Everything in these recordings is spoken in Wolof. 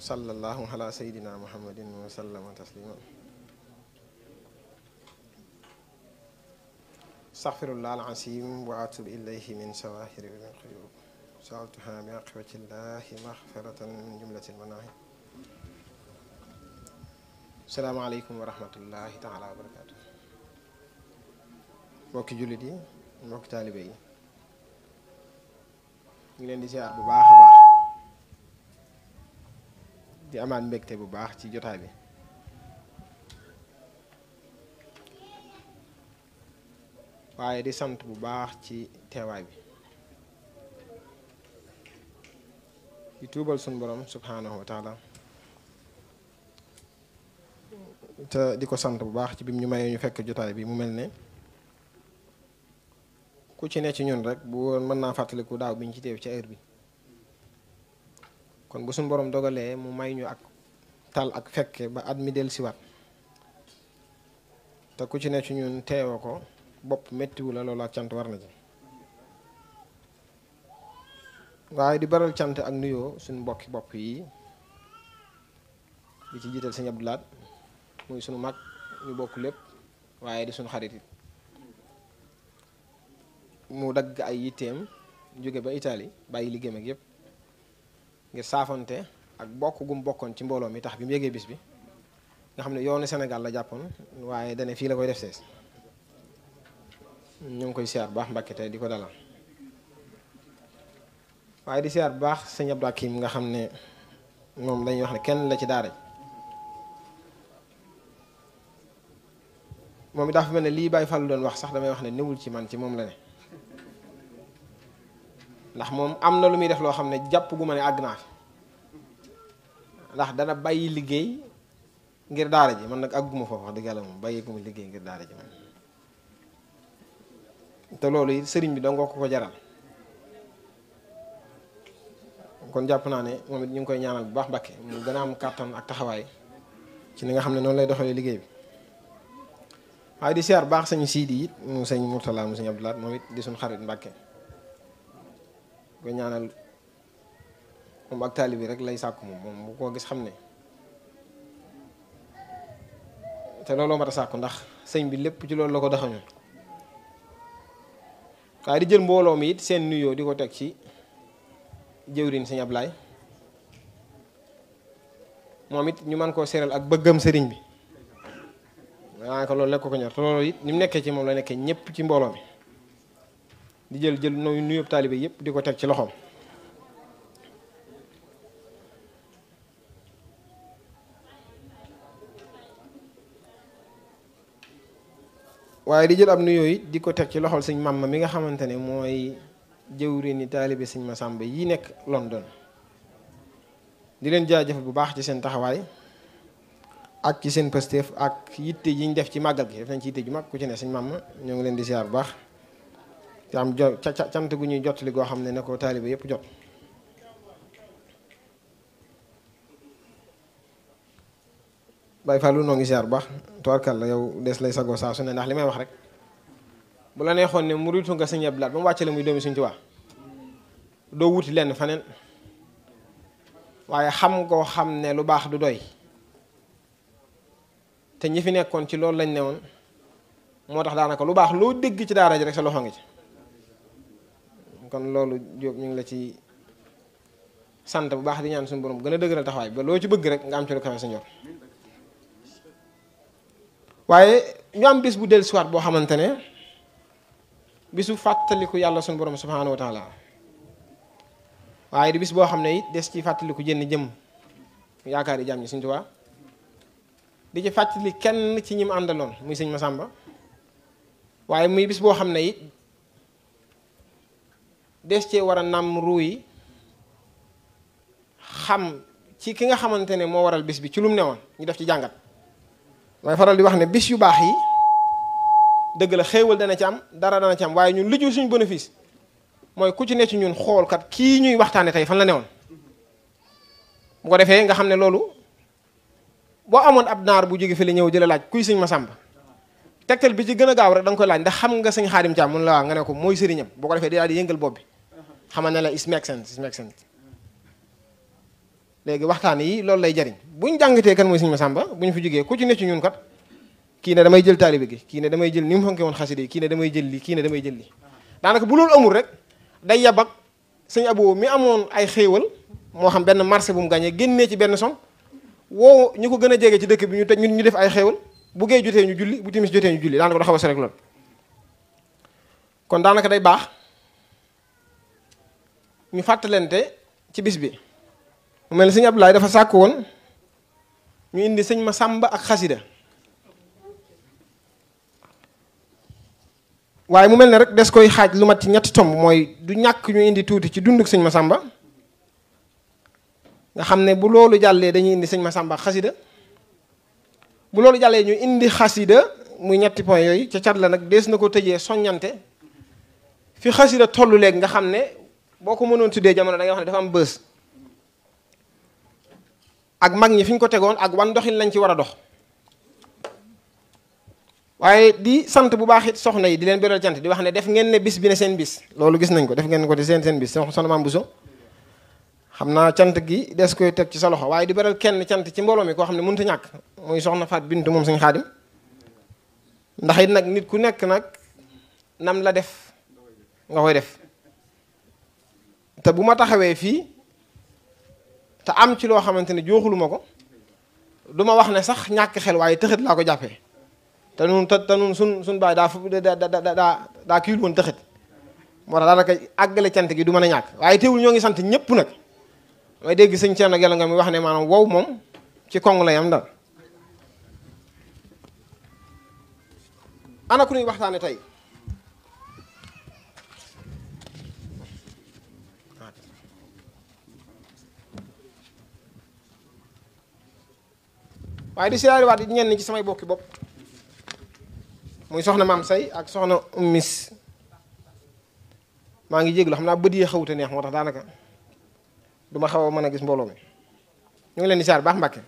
sallallahu ala sayyidina muhammadin wa sallama taslima astaghfirullah al-azim wa atubu ilayhi min sawahiri min quyub sa'altuha bi aqwatillahi maghfiratan min jumlatil manahib. Assalamu alaykum wa rahmatullahi ta'ala wa barakatuh. Mbokki jullit yi, mbokki taalibe yi, ñu ngi leen di ziar bu baax a baax di amaat mbégte bu baax ci jotaay bi waaye di sant bu baax ci teewaay bi di tuubal suñu borom subhanahu wa taala te di ko sant bu baax ci bi ñu mayee ñu fekk jotaay bi mu mel ne ku ci ne ci ñun rek bu woon mën naa fàttaliku daaw bi ñu ci teew ci heure bi kon bu suñu borom dogalee mu may ñu ak tal ak fekke ba at mi del siwaat te ku ci ne ci ñun teewa ko bopp mettiwu la loolu ak cant war na ci waaye di baral cant ak nuyoo suñu mbokki bopp yi di ci jiital sëñ Abdou Lahad muy suñu mag ñu bokk lépp waaye di suñu xarit it mu dagg ay yitteem jóge ba Italie bàyyi liggéeyam ak yépp ngir saafante ak bokk gum bokkoon ci mbooloo mi tax bi mu yégee bis bi nga xam ne yoonu Sénégal la jàppoon waaye dane fii la koy def sees ñu ngi koy siyaar bu baax Mbàkke tey di ko dalal waaye di siyaar bu baax sëñ Abdou Hakim nga xam ne moom dañuy wax ne kenn la ci daara moom it dafa mel ne lii Baye Fallou doon wax sax damay wax ne newul ci man ci moom la ne ndax moom am na lu muy def loo xam ne jàpp gu ma ne àgg naa fi ndax dana bàyyi liggéey ngir daara ji man nag àgguma foofu wax dëgg yàlla moom bàyyi gu ma liggéey ngir daara ji man te loolu it sëriñ bi danga ko jaral kon jàpp naa ne moom it ñu ngi koy ñaanal bu baax Mbàkke mu gën a am kàttan ak taxawaay ci ni nga xam ne noonu lay doxalee liggéey bi waaye di siyaar baax sëñ Siidi it mu sëñ Murtala mu sëñ Abdou Lahad moom it di suñ xarit Mbàkke ko ñaanal moom ak taali bi rek lay sàkku moom bu ko gis xam ne te looloo mat a sàkku ndax sëñ bi lépp ci loolu la ko daxañu waaye di jël mbooloo mi it seen nuyoo di ko teg ci jëwriñ sëñ Ablaay moom it ñu mën koo seeral ak bëggam sëriñ bi waaye ko loolu lekk ko ñor te loolu it ni mu nekkee ci moom la nekkee ñëpp ci mbooloo mi di jël nuyoo taalibe yëpp di ko teg ci loxoom waaye di jël ab nuyoo yi di ko teg ci loxol sëñ Mamma mi nga xamante ne mooy jëwriñu taalibe sëñ Masamba yi nekk London di leen jaajëfal bu baax ci seen taxawaay ak ci seen pësteef ak yitte yi ñu def ci màggal gi def nañ ci yitte ju mag ku ci ne sëñ Mamma ñoo ngi leen di ziar bu baax te am cant gu ñuy jotali goo xam ne ko taalibe yëpp jot Baye Fallou noo ngi ziar bu baax tubarkal la yow des lay sagoo saa su ne ndax li may wax rek bu la neexoon ne muritu nga sëñ Abdou Lahad ba mu wàcce la muy doomi Sëñ Tuubaa doo wuti lenn faneen waaye xam koo xam ne lu baax du doy te ñi fi nekkoon ci loolu lañ ne woon moo tax daanaka lu baax loo dégg ci daara ji rek sa loxo ngi ci kon loolu Jóob ñu ngi la ci sant bu baax di ñaan suñu borom gën a dëgëral taxawaay ba loo ci bëgg rek nga am ci lu kawe sa njort waaye ñu am bis bu del siwaat boo xamante ne bisu fàttaliku yàlla suñu borom subhanahu wa taala waaye di bis boo xam ne it des ci fàttaliku jënn jëm yaakaar yi jàmm ñi Sëñ Tuubaa di ci fàttali kenn ci ñi mu àndaloon muy sëñ Masamba waaye muy bis boo xam ne it des cee war a nam ruu yi xam ci ki nga xamante ne moo waral bis bi ci lu mu newoon ñu def ci jàngat may faral di wax ne bis yu baax yi dëgg la xéewal dana ci am dara dana ci am waaye ñun lu ci suñu bénéfice mooy ku ci ne ci ñun xool kat kii ñuy waxtaane tey fan la newoon bu ko defee nga xam ne loolu boo amoon ab naar bu jóge fi la ñëw jëla laaj kuy sëñ Masamba tegtal bi ci gën a gaaw rek da nga koy laaj ndax xam nga sëñ Xaadim Caam mun la waa nga ne ko mooy sëriñam boo ko defee di daal di yëngal bopp bi xamal ne la is make sense léegi waxtaan yi loolu lay jariñ buñ jàngatee kan mooy sëñ Massamba bu ñu fi jógee ku ci ne ci ñun kat kii ne damay jël taalibe gi kii ne damay jël ni mu fonke woon xasida yi kii ne damay jël lii kii ne damay jël lii daanaka bu loolu amul rek day yabak sëñ Abo mi amoon ay xéewal moo xam benn marché bu mu gàñee génnee ci benn som woo ñu ko gën a jege ci dëkk bi ñu teg ñu def ay xéewal bu gee jotee ñu julli bu timis jotee ñu julli daanaka da xaw a rek lool kon daanaka day baax ñu fàttalente ci bis bi mu mel ne sëñ Abdoulaye dafa sàkk woon ñu indi sëñ Massamba ak xasida waaye mu mel ne rek des koy xaaj lu mat ci ñetti tomb mooy du ñàkk ñu indi tuuti ci dunduk sëñ Massamba nga xam ne bu loolu jàllee dañuy indi sëñ Massamba ak xasida bu loolu jàllee ñu indi xasida muy ñetti point yooyu ca cat la nag dees na ko tëjee soññante fi xasida tollu léegi nga xam ne boo ko mënoon tuddee jamono da ngay wax ne dafa am bës ak mag ñi fi ñu ko tegoon ak wan doxin lañ ci war a dox waaye di sant bu baax it soxna yi di leen beral cant di wax ne def ngeen ne bis bi ne seen bis loolu gis nañ ko def ngeen ko di seen bis soxna Maam Bousso xam naa cant gi des koy teg ci sa loxo waaye di beral kenn cant ci mbooloo mi koo xam ne mënut a ñàkk muy soxna Faat Bintu moom Sëñ Xaadim ndax it nag nit ku nekk nag nam la def nga koy def te bu ma taxawee fii te am ci loo xamante ne jooxuluma ko du ma wax ne sax ñàkk xel waaye tëxët laa ko jàppee te nun sun baay daa kiiwul woon tëxët moo tax daanaka àggale cant gi du mën a ñàkk waaye teewul ñoo ngi sant ñëpp nag may dégg sëñ Thierno Gelo nga mi wax ne maanaam wow moom ci kong la yam dal ana ku ñuy waxtaane tey waaye di siyaari waat ñenn ci samay bokki bopp muy soxna Maam Say ak soxna Ummis maa ngi jéglu xam naa bët yi xawute neex moo tax daanaka du ma xaw a mën a gis mbooloo mi ñu ngi leen di siyaar baax Mbàkke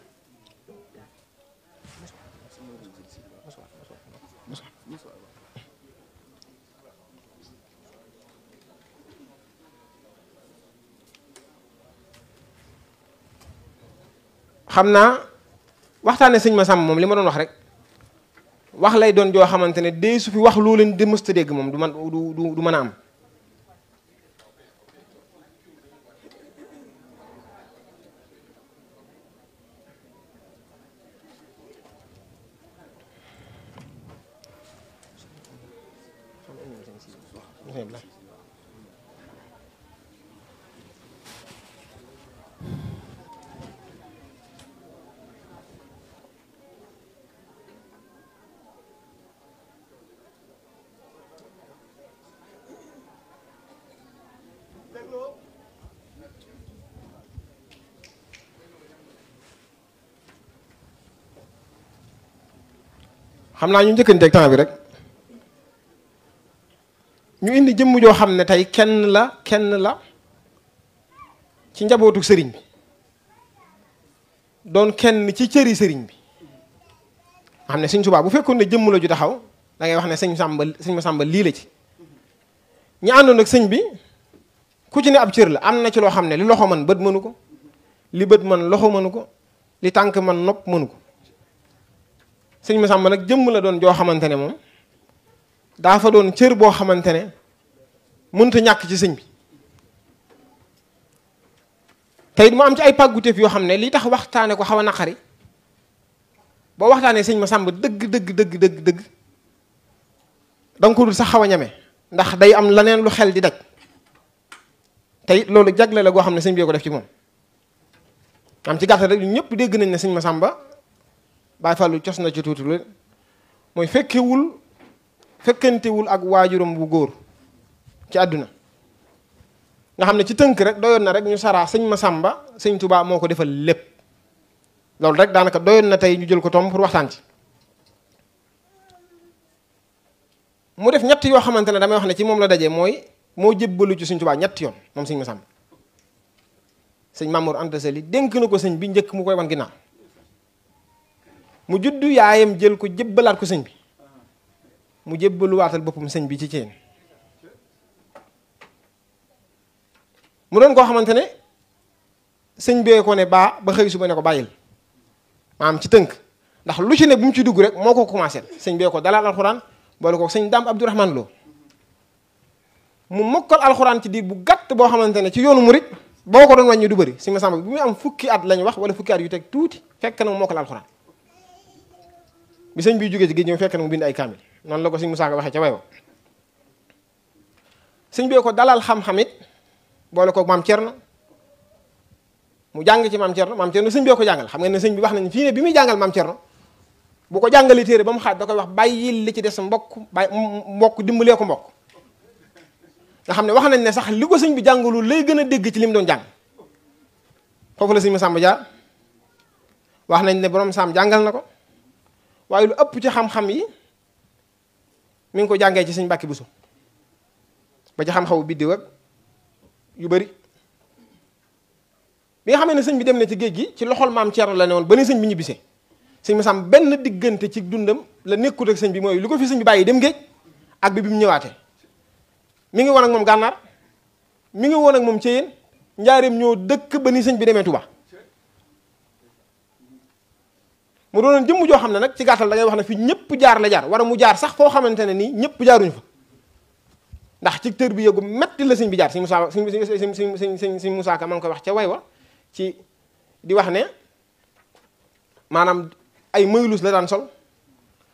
xam naa waxtaane sëñ Massamba moom li ma doon wax rek wax lay doon joo xamante ne dee su fi wax loo leen di mësta dégg moom du mën a am xam naa ñu njëkkanteeg temps bi rek ñu indi jëmm joo xam ne tey kenn la ci njabootu sëriñ bi doon kenn ci cëri sëriñ bi nga xam ne sëñ Tuubaa bu fekkoon ne jëmm la ju taxaw da ngay wax ne sëñ Massamba lii la ci ñi àndoon ak sëñ bi ku ci ne ab cër la am na ci loo xam ne li loxo man bët mënu ko li bët man loxo mënu ko li tànk man nopp mënu ko sëñ Massamba nag jëmm la doon joo xamante ne moom daa fa doon cër boo xamante ne mënta ñàkk ci sëñ bi tey mu am ci ay pàgguteef yoo xam ne li tax waxtaane ko xaw a naqari boo waxtaanee sëñ Massamba dëgg da nga ko dul sax xaw a ñeme ndax day am leneen lu xel di daj tey loolu jagle la goo xam ne sëñ bi ko def ci moom am ci gàttal rek ñëpp dégg nañ ne sëñ Massamba Baay Fallu cos na ci tuuti lu mooy fekkantewul ak waajuram bu góor ci àdduna nga xam ne ci tënk rek doyoon na rek ñu saraa sëñ Massamba sëñ Tuubaa moo ko defal lépp loolu rek daanaka doyoon na tey ñu jël ko tom pour waxtaan ci mu def ñett yoo xamante ne damay wax ne ci moom la dajee mooy moo jébbalu ci sëñ Tuubaa ñetti yoon moom sëñ Massamba sëñ Mamour Anta Sali dénk na ko sëñ bi njëkk mu koy wan ginnaaw mu juddu yaayam jël ko jébbalaat ko sëñ bi mu jébbaluwaatal boppam sëñ bi ci ceen mu doon koo xamante ne sëñ bee ko ne ba xëy suba ne ko bàyyil maanaam ci tënk ndax lu ci ne bu mu ci dugg rek moo ko commencé sëñ bee ko dalal alxuraan boole ko sëñ Daam Abdourahman Lo mu mokkal alxuraan ci diir bu gàtt boo xamante ne ci yoonu murit boo ko doon wàññi du bëri sëñ Masamba bi muy am fukki at lañ wax wala fukki at yu teg tuuti fekk na mu mokkal alxuraan bi sëñ bi jógee ci géej ñëw fekk na mu bind ay kaamil noonu la ko sëñ Musaa Ka waxee ca way wa sëñ bee ko dalal xam-xam it boole ko maam Cerno mu jàng ci maam Cerno sëñ bee ko jàngal xam nga ne sëñ bi wax nañ fii ne bi muy jàngal maam Cerno bu ko jàngalee téere ba mu xaaj da koy wax bàyyil li ci des mbokk dimbalee ko mbokk nga xam ne wax nañ ne sax li ko sëñ bi jàngalul lay gën a dégg ci li mu doon jàng foofu la sëñ Masamba jaar wax nañ ne borom saam jàngal na ko waaye lu ëpp ci xam-xam yi mi ngi ko jàngee ci sëñ Mbàkke Buso ba ci xam-xamu biddiw ak yu bari bi nga xam ne sëñ bi dem na ci géej gi ci loxol maam Cerno la ne woon ba ni sëñ bi ñibbisee sëñ Masamba benn diggante ci dundam la nekkut ak sëñ bi mooy lu ko fi sëñ bi bàyyi dem géej ak bi mu ñëwaatee mi ngi woon ak moom gànnaar mi ngi woon ak moom Ceyeen njaareem ñoo dëkk ba ni sëñ bi demee Tuba mu doonoon jëmm joo xam ne nag ci gàttal da ngay wax ne fi ñëpp jaar la jaar war a mu jaar sax foo xamante ne nii ñëpp jaaruñu fa ndax ci tër bi yëgu metti la sëñ bi jaar sëñ Musaa Ka ma ngi koy wax ca way wa ci di wax ne maanaam ay moylus la daan sol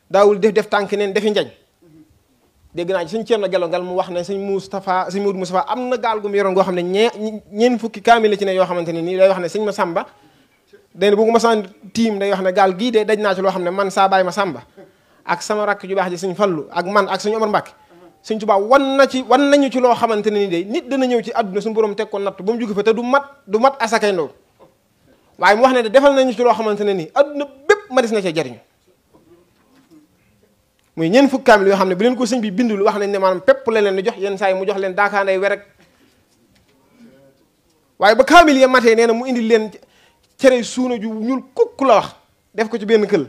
daawul def tànk neen defi njañ dégg naa ci sëñ Ceerno Gelongal mu wax ne sëñ Moodu Mustafaa am na gaal gu mu yoroon goo xam ne ñeen fukki kaamil la ci ne yoo xamante ne nii day wax ne sëñ Masamba day ne bu ma saan tiim day wax ne gaal gii de daj naa ci loo xam ne man saa baay Masamba ak sama rakk ju baax ji sëñ Fallu ak man ak sëñ Omar Mbàkke sëñ Tuubaa wan nañu ci loo xamante ne nii de nit dana ñëw ci àdduna suñu borom teg ko natt ba mu jóge fa te du mat asakay ndaw waaye mu wax ne de defal nañu ci loo xamante ne nii àdduna bépp ma des na cee jariñu muy ñeent fukki kaamil yoo xam ne bu leen ko sëñ bi bindul wax nañ ne maanaam pépp la leen di jox yenn saa yi mu jox leen daakaanday werek waaye ba kaamil ya matee nee na mu indil leen cere suuna ju ñuul kukk la wax def ko ci benn kël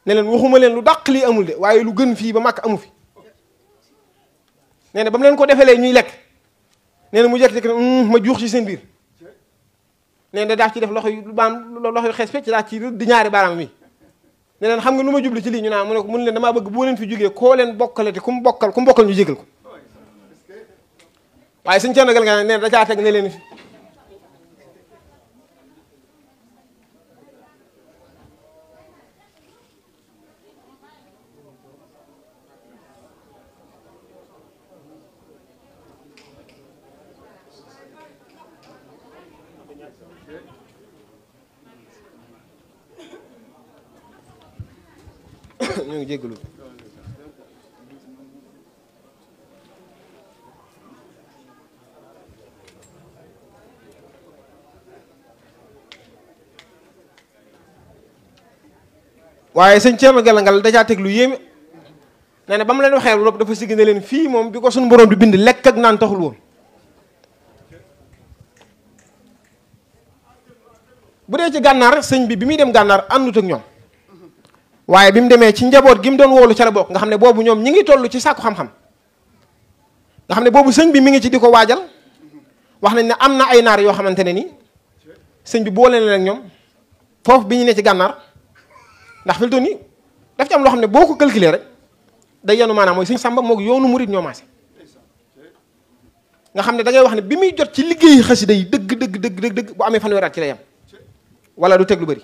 ne leen waxuma leen lu dàq lii amul de waaye lu gën fii ba màkk amu fi nee na ba mu leen ko defalee ñuy lekk nee na mu jekk ma juux ci seen biir nee na daaf ci def loxo yu xees fecc daa ci di ñaari baaraam mi ne leen xam nga lu ma jublu ci lii ñu naa mu ne ko mun leen damaa bëgg boo leen fi jógee koo leen bokkale te ku mu bokkal ñu jégal ko waaye suñ ceen gal nga ne da caa teg ne leen fi ñu ngi jégalu waaye sëñ Ceerno Gelongal da caa teg lu yéeme nee na ba mu leen waxee loolu dafa sigg ne leen fii moom bi ko suñu borom di bind lekk ak naan taxul woon bu dee ci gànnaar sëñ bi muy dem gànnaar àndut ak ñoom waaye bi mu demee ci njaboot gi mu doon woolu ca la bokk nga xam ne boobu ñoom ñi ngi toll ci sàkku xam-xam nga xam ne boobu sëñ bi mi ngi ci di ko waajal wax nañ ne am na ay naar yoo xamante ne ni sëñ bi boole na ak ñoom foofu bi ñu ne ci gànnaar ndax fi mu toll nii daf ci am loo xam ne boo ko calculer rek day yenu maanaam mooy sëñ Samba moog yoonu murit ñoo maase nga xam ne da ngay wax ne bi muy jot ci liggéeyi xasida yi dëgg bu amee fanweeri at ci la yem wala du teg lu bëri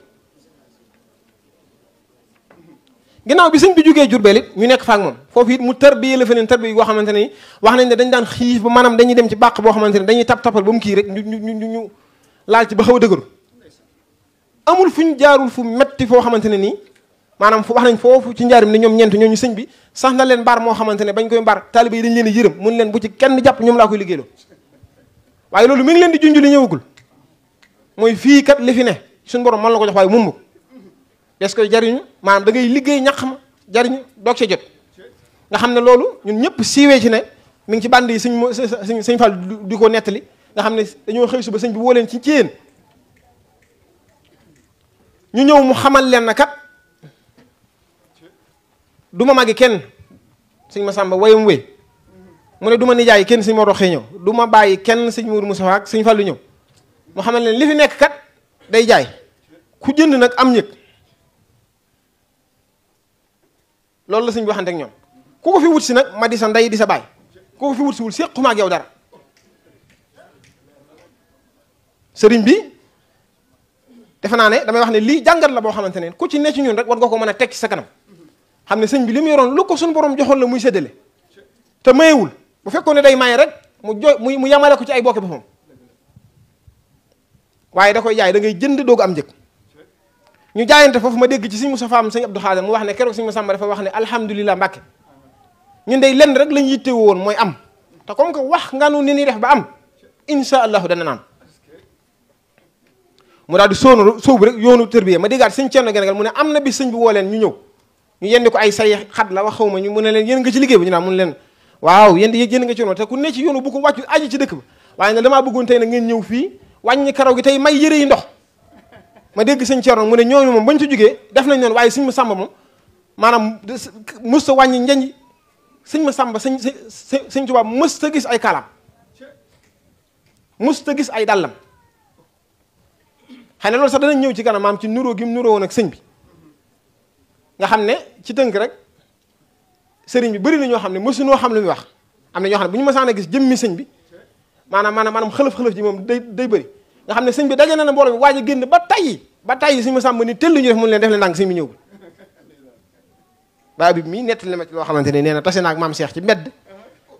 ginnaaw bi sëñ bi jógee Jurbel it ñu nekk fa ak moom foofu it mu tarbiye la feneen tarbiye boo xamante ne wax nañ ne dañ daan xiif ba maanaam dañuy dem ci bàq boo xamante ne dañuy tapal ba mu kii rek ñu laal ci ba xaw a dëgëru amul fu ñu jaarul fu metti foo xamante ne nii maanaam fu wax nañ foofu ci njaarim ni ñoom ñeent ñooñu sëñ bi sax na leen mbaar moo xamante ne bañ koy mbaar taalibe yi dañ leen a yërëm mun leen bu ci kenn jàpp ñoom laa koy liggéeyloo waaye loolu mi ngi leen di junj li ñëwagul mooy fii kat li fi ne suñu borom mën la ko jox waaye mummu des koy jariñu maanaam da ngay liggéey ñax ma jariñu doog see jot nga xam ne loolu ñun ñëpp siiwee ci ne mi ngi ci bànd yi sëñ Fall di ko nettali nga xam ne dañoo xëy suba sëñ bi woo leen ci yéen ñu ñëw mu xamal leen na kat du ma magi kenn sëñ Masamba wayam wéy mu ne du ma nijaay kenn sëñ Mor Roxee ñëw du ma bàyyi kenn sëñ Mourou Moussa ak sëñ Fallu ñëw mu xamal leen li fi nekk kat day jaay ku jënd nag am ñëg loolu la sëñ bi waxante ak ñoom ku ko fi wut si nag ma di sa ndey di sa baay ku ko fi wut si wul séquma ak yow dara sëriñ bi defe naa ne damay wax ne lii jàngat la boo xamante ne ku ci ne ci ñun rek war nga ko mën a teg ci sa kanam xam ne sëñ bi li mu yoroon lu ko suñu borom joxoon la muy séddale te mayewul bu fekkoon ne day maye rek mu yamale ko ci ay bokki boppam waaye da koy jaay da ngay jënd doogu am njëg ñu jaayante foofu ma dégg ci sëñ Moussa Fam sëñ Abdou Khadir mu wax ne keroog sëñ Moussa dafa wax ne alhamdulilah Mbàkke ñun day lenn rek lañ yitte woon mooy am te comme que wax nga nu ni ñuy def ba am insha allahu dana naan mu daal di sóobu rek yoonu tërbiye ma déggaat sëñ Cerno Génégal mu ne am na bis sëñ bi woo leen ñu ñëw ñu yendi ko ay say xat la wax xaw ma ñu mu ne leen yéen nga ci liggéey bi ñu naan mu ne leen waaw yéen nga ci yoon te ku ne ci yoonu bu ko wàccu aji ci dëkk ba waaye nag damaa bëggoon tey nag ngeen ñëw fii wàññi karaw gi tey may yëre yi ndox ma dégg sëñ Cerno mu ne ñooñu moom bañ ci jógee def nañ noonu waaye sëñ ma sàmba moom maanaam mës ta wàññi njañ sëñ ma sàmba sëñ Tuubaa mës ta gis ay kaalaam mës ta gis ay dàllam xëy na loolu sax danañ ñëw ci kanam maam ci nuróo gi mu nuróo woon ak sëñ bi nga xam ne ci tënk rek sëriñ bi bëri na ñoo xam ne mësunoo xam lu muy wax am na ñoo xam ne bu ñu mësaan a gis jëmmi sëñ bi maanaam xëlëf-xëlëf ji moom day bëri nga xam ne sëñ bi daje na mbooloo bi waaj a génn ba tayyi suñu ma sàmm ni tellu ñu def mun leen def leen ndànk sëñ bi ñëwul baa bi mii nettali ma ci loo xamante ne nee na tase naag maam Cheikh ci mbedd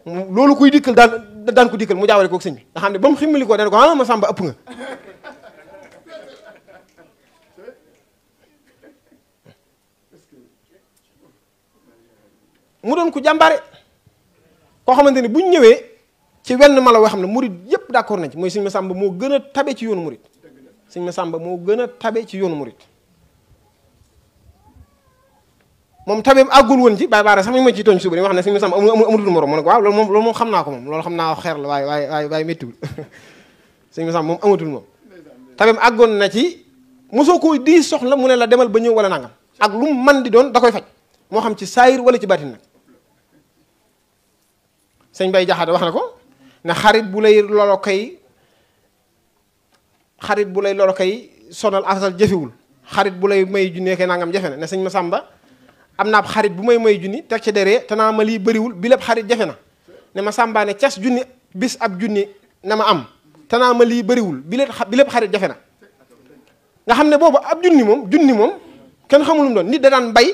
loolu kuy dikkal daan ko dikkal mu jaawale kook sëñ bi nga xam ne ba mu ximmali ko dana ko ma sàmba ëpp nga mu doon ku jàmbaare koo xamante ni bu ñu ñëwee ci wenn mala woo xam ne murit yëpp d'accord nañ ci mooy sëñ Massamba moo gën a tabe ci yoonu murit sëñ Massamba moo gën a tabe ci yoonu murit moom tabeem àggul woon ci baay baara sax mi ma ciy tooñ suba ni wax ne sëñ Massamba amatul morom mu ne ko waaw loolu moom xam naa ko moom loolu xam naa xeer la waaye méttiwul sëñ Massamba moom amatul moom tabeem àggoon na ci mosoo koy di soxla mu ne la demal ba ñëw wala nangam ak lu mu man di doon da koy faj moo xam ci saayir wala ci baatin nag sëñ Bay Jaxate wax na ko ne xarit bu lay loro kay sonal asal jëfewul xarit bu lay may junni kay nangam jafe na ne sëñ Massamba am naa ab xarit bu may junni teg ci deree te naa ma lii bëriwul bi lépp xarit jafe na ne Massamba ne cas junni bis ab junni na ma am te naa ma lii bëriwul bi lépp xarit jafe na nga xam ne boobu ab junni moom kenn xamul lu mu doon nit da daan bay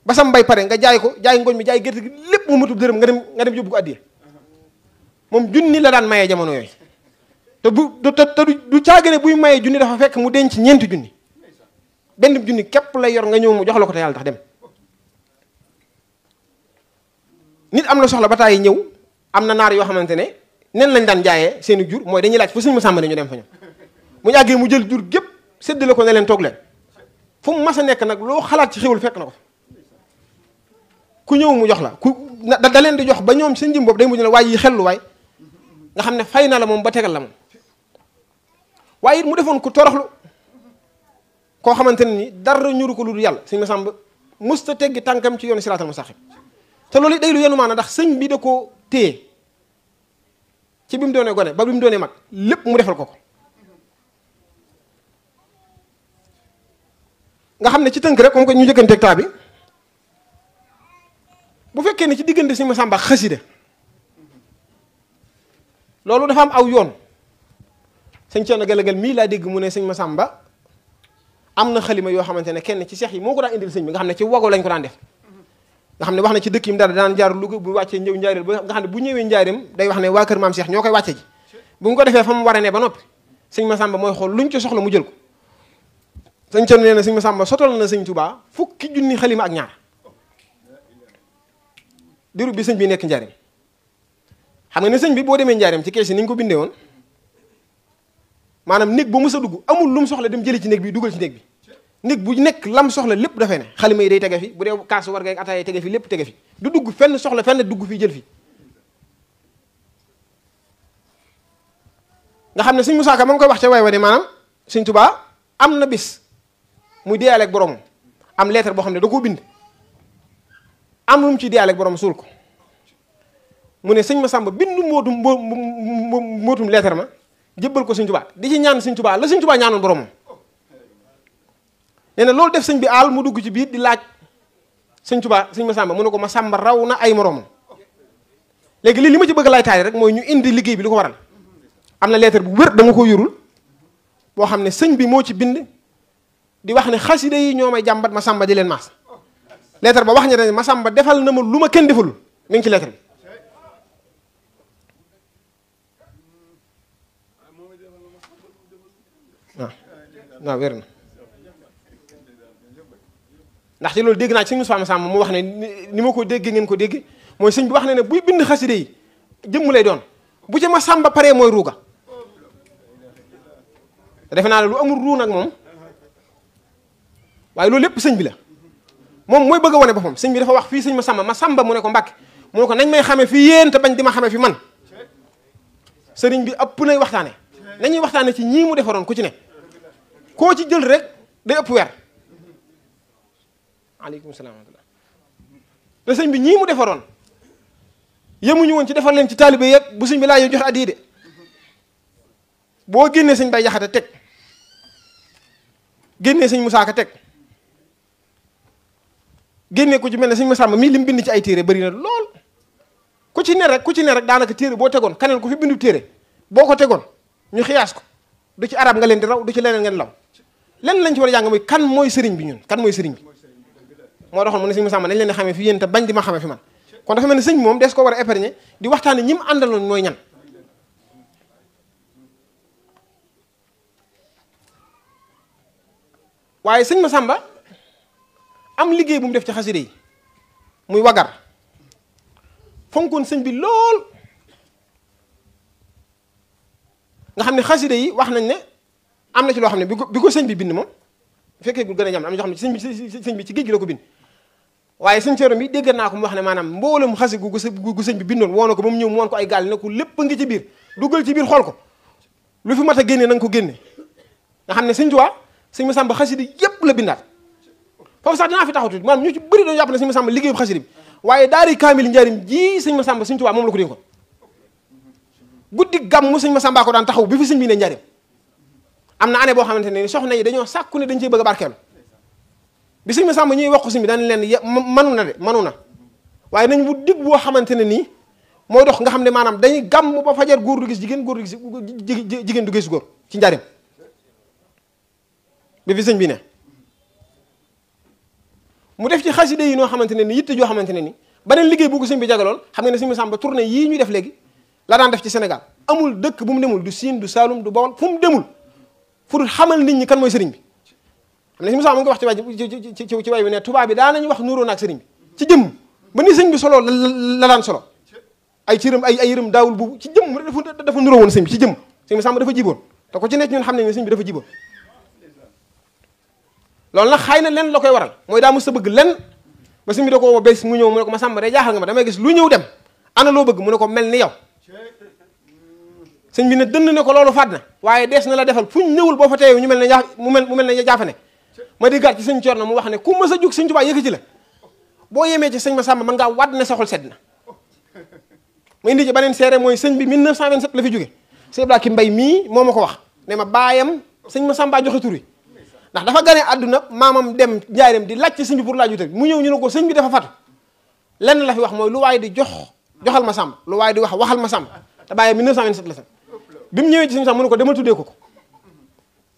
ba sam mbay pare nga jaay ko jaay ngooñ mi jaay gerte gi lépp mu matub dërëm nga dem yóbbu ko addiya moom junni la daan mayee jamono yooyu te du caagane buy mayee junni dafa fekk mu denc ñeenti junni benn junni képp lay yor nga ñëw mu jox la ko te yàlla tax dem nit am na soxla ba taay ñëw am na naar yoo xamante ne nen lañ daan jaayee seeni jur mooy dañuy laaj fa sëñ Massamba ne ñu dem fa ñoom mu yàggee mu jël jur gépp séddale ko ne leen toog leen fu mu mas a nekk nag loo xalaat ci xéwul fekk na ko ku ñëw mu jox la da leen di jox ba ñoom seen jëm bopp day mujj ne waaye yi xellu waay nga xam ne fay na la moom ba tegal la moom waaye it mu defoon ku toroxlu koo xamante ne ni dara ñuru ko lu dul yàlla sëñ Massamba musta teggi tànkam ci yoonu siraatal mustaqim te loolu day lu yenu maana ndax sëñ bi da ko téye ci bi mu doonee gone ba bi mu doonee mag lépp mu defal ko nga xam ne ci tënk rek comme que ñu jëkkanteeg taa bi bu fekkee ne ci diggante sëñ Massamba xasida loolu dafa am aw yoon sëñ Cerno Galagal mii laa dégg mu ne sëñ Massamba am na xalima yoo xamante ne kenn ci seex yi moo ko daan indil sëñ bi nga xam ne ci wago lañ ko daan def nga xam ne wax na ci dëkk yi mu daan jaar Louga bu wàccee ñëw njaaréem ba nga xam ne bu ñëwee njaaréem day wax ne waa kër maam Cheikh ñoo koy wàcce ji bu ñu ko defee fa mu war a ne ba noppi sëñ Massamba mooy xool luñ ci soxla mu jël ko sëñ Cerno nee na sëñ Massamba sotal na sëñ Touba fukki junni xalima ak ñaar diiru bi sëñ bi nekk njaareem xam nga ne sëñ bi boo demee njaareem ci kees yi ni ñu ko bindee woon maanaam néeg bu mës a dugg amul lu mu soxla dem jëli ci néeg bi dugal ci néeg bi néeg bu nekk lam soxla lépp dafay ne xalima yi day tege fi bu dee kaas war nga ataaya tege fi lépp tege fi du dugg fenn soxla fenn dugg fii jël fi nga xam ne sëñ Musaa Ka ma ngi koy wax ca way wa ne maanaam sëñ Tuubaa am na bis muy deeyaale ak borom am lettre boo xam ne da koo bind am lu mu ci deeyaale ak borom suul ko mu ne sëñ Massamba bindu mbootum lettre ma jébbal ko sëñ Tuubaa di ci ñaan sëñ Tuubaa la sëñ Tuubaa ñaanoon boromam. nee na loolu def sëñ bi aal mu dugg ci biir di laaj sëñ Tuubaa sëñ Masamba mu ne ko Masamba raw na ay moromam. léegi li ma ci bëgg lay taay rek mooy ñu indi liggéey bi li ko waral am na lettre bu wér dama ko yorul boo xam ne sëñ bi moo ci bind di wax ne xasida yi ñoo may jàmbat Masamba di leen maas. lettre ba wax ne Masamba defal na ma lu ma kenn defalul mi ngi ci lettre bi. waaw wér na ndax ci loolu dégg naa ci sëñ Moussa Massamba mu wax ne ni ma ko déggee ngeen ko dégg mooy sëñ bi wax ne buy bind xaside yi jëmm lay doon bu ci Massamba paree mooy ruuga defe naa ne lu amul ruu nag moom waaye loolu lépp sëñ bi la moom mooy bëgg a wane boppam sëñ bi dafa wax fii sëñ Massamba mu ne ko Mbàkke mu ne ko nañ may xamee fi yéen te bañ di ma xamee fi man sëriñ bi ëpp nay waxtaane nañuy waxtaane ci ñii mu defaroon ku ci ne koo ci jël rek day ëpp weer aleykum salaam wa rahmatullah te sëñ bi ñii mu defaroon yemuñu woon ci defar leen ci taalibe yëpp bu sëñ bi laa yo joxe addiya de boo génnee sëñ Bay Jaxate teg génnee sëñ Musaa Ka teg génnee ku ci mel ne sëñ Masamba mii li mu bind ci ay téere bari na lool ku ci ne rek daanaka téere boo tegoon kaneen ku fi bindu téere boo ko tegoon ñu xiyaas ko du ci arab nga leen di raw du ci leneen ngeen law lenn lañ ci war a jàng mooy kan mooy sëriñ bi ñun kan mooy sëriñ bi moo taxoon mu ne sëñ Masamba nañ leen di xamee fi yéen te bañ di ma xamee fi man kon dafa mel ne sëñ moom des ko war a épargner di waxtaane ñi mu àndaloon mooy ñan waaye sëñ Masamba am liggéey bu mu def ci xaside yi muy wagar fonkoon sëñ bi lool nga xam ne xaside yi wax nañ ne am na ci loo xam ne bi ko sëñ bi bind moom bu fekkee gën a jam am na ñoo xam ne sëñ bi ci géej gi la ko bind waaye sëñ Ceerno bi dégg naa ko mu wax ne maanaam mboolem xaside gu sëñ bi bindoon woo na ko ba mu ñëw mu woon ko ay gaal ne ko lépp a ngi ci biir duggal ci biir xool ko lu fi mat a génne na nga ko génne nga xam ne sëñ Tuubaa sëñ Masamba xaside yépp la bindaat foofu sax dinaa fi taxaw tuuti maanaam ñu ci bëri doon jàpp ne sëñ Masamba liggéeyu xaside bi waaye daari kaamil njaarim ji sëñ Masamba sëñ Tuubaa moom la ko dénkoon guddi gàmmu sëñ Masamba ko daan taxaw bi fi sëñ bi ne njaarim am na année boo xamante ne soxna yi dañoo sàkku ne dañ cee bëgg a barkeelu bi sëñ Masamba ñuy wax ko sëñ bi dañ leen manu na waaye nañ bu dig boo xamante ne nii mooy dox nga xam ne maanaam dañuy gàmm ba fajar góor du gis jigéen góor du gis jigéen du gis góor ci njaarim bi fi sëñ bi ne mu def ci xaside yi noo xamante ne ni yitte joo xamante ne ni beneen liggéey bu ko sëñ bi jagaloon xam nga ne sëñ Masamba tournée yii ñuy def léegi la daan def ci Sénégal amul dëkk bu mu demul du Siin du Saalum du Bawol fu mu demul fu dul xamal nit ñi kan mooy sëriñ bi xam ne sëñ Masamba mu ngi wax ci way bi ne tubaab bi daanañu wax nuróo naak sëriñ bi ci jëmm ba ni sëñ bi solo la daan solo ay cëram ay yërëm daawul bu ci jëmm dafa nuróo woon sëñ bi ci jëmm sëñ Masamba dafa jiboon te ko ci nekk ñun xam nañ ne sëñ bi dafa jiboon loolu nag xëy na lenn la koy waral mooy daa mës a bëgg lenn ba sëñ bi da ko woo bés mu ñëw mu ne ko Masamba day jaaxal nga ma damay gis lu ñëw dem ana loo bëgg mu ne ko mel ni yow sëñ bi ne dënn ne ko loolu fàdd na waaye dees na la defal fu ñu ñëwul boo fa teew ñu mel ne mu mel ne jaafane ma diggaat ci sëñ Ceerno mu wax ne ku mës a jug sëñ Tuubaa yëkkati la boo yemee ci sëñ Masamba mën ngaa wadd ne sa xol sedd na ma indi ci beneen seere mooy sëñ bi 1927 la fi jóge sëñ Ibrahima Mbay mii moo ma ko wax ne ma baayam sëñ Masamba joxe tur wi ndax dafa gane àdduna maamam dem njaareem di laaj ci sëñ bi pour laaju te mu ñëw ñu ne ko sëñ bi dafa fatu lenn la fi wax mooy lu waaye di joxal ma sàmb lu waaye di waxal ma sàmb te bàyyi 1927 la sax bi mu ñëwee ci sëñ Masamba mu ne ko demal tuddee ko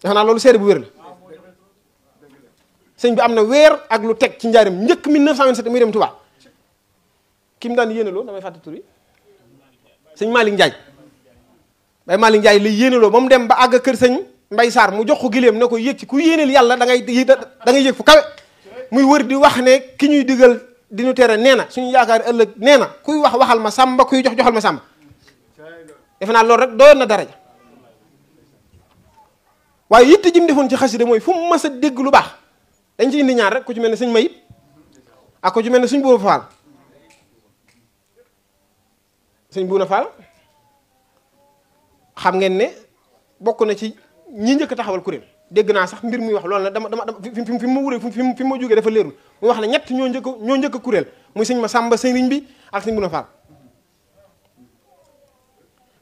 defe naa loolu seede bu wér la sëñ bi am na weer ak lu teg ci njaareem njëkk 1927 muy dem Touba ki mu daan yéenaloo damay fàtte tur yi sëñ Malick Ndiaye Baye Malick Ndiaye lay yéenaloo ba mu dem ba àgg kër sëñ Mbay Sarr mu jox ko gileem ne ko yéeg ci ku yéeneel yàlla da ngay yéeg fu kawe muy wër di wax ne ki ñuy digal di ñu tere nee na suñu yaakaar ëllëg nee na kuy wax waxal ma sàmba kuy joxal ma sàmba defe naa loolu rek doyoon na daraja waaye yitte ji mu defoon ci xasida mooy fu mu mas a dégg lu baax dañ ci indi ñaar rek ku ci mel ne sëñ Mayib ak ku ci mel ne sëñ Buuna Faal sëñ Buuna Faal xam ngeen ne bokk na ci ñi njëkk taxawal kuréel dégg naa sax mbir muy wax loolu nag dama fi mu ma wuree fi ma jógee dafa leerul muy wax ne ñett ñoo njëkk kuréel muy sëñ Masamba sëriñ bi ak sëñ Buuna Faal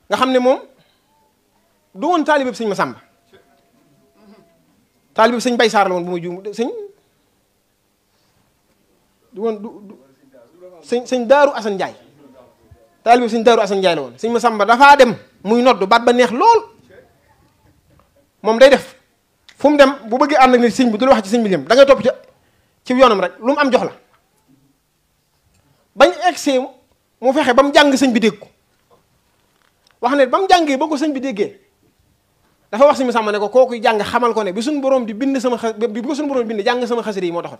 nga xam ne moom du woon taalibe sëñ Masamba taalibe sëñ Bay Saar la woon bu ma juum sëñ du woon sëñ Daaru Asan Njaay taalibe sëñ Daaru Asan Njaay la woon sëñ Masamba dafaa dem muy nodd baat ba neex lool moom day def fu mu dem bu bëggee ànd ak nit sëñ bi du la wax ci sëñ bi lim da ngay topp ci yoonam rek lu mu am jox la bañ egsee mu fexe ba mu jàng sëñ bi dégg ko wax ne ba mu jàngee ba ko sëñ bi déggee dafa wax sëñ Masamba ne ko kooku jàng xamal ko ne bi suñu borom di bind sama bi ko suñu borom di bind jàng sama xasida yi moo taxoon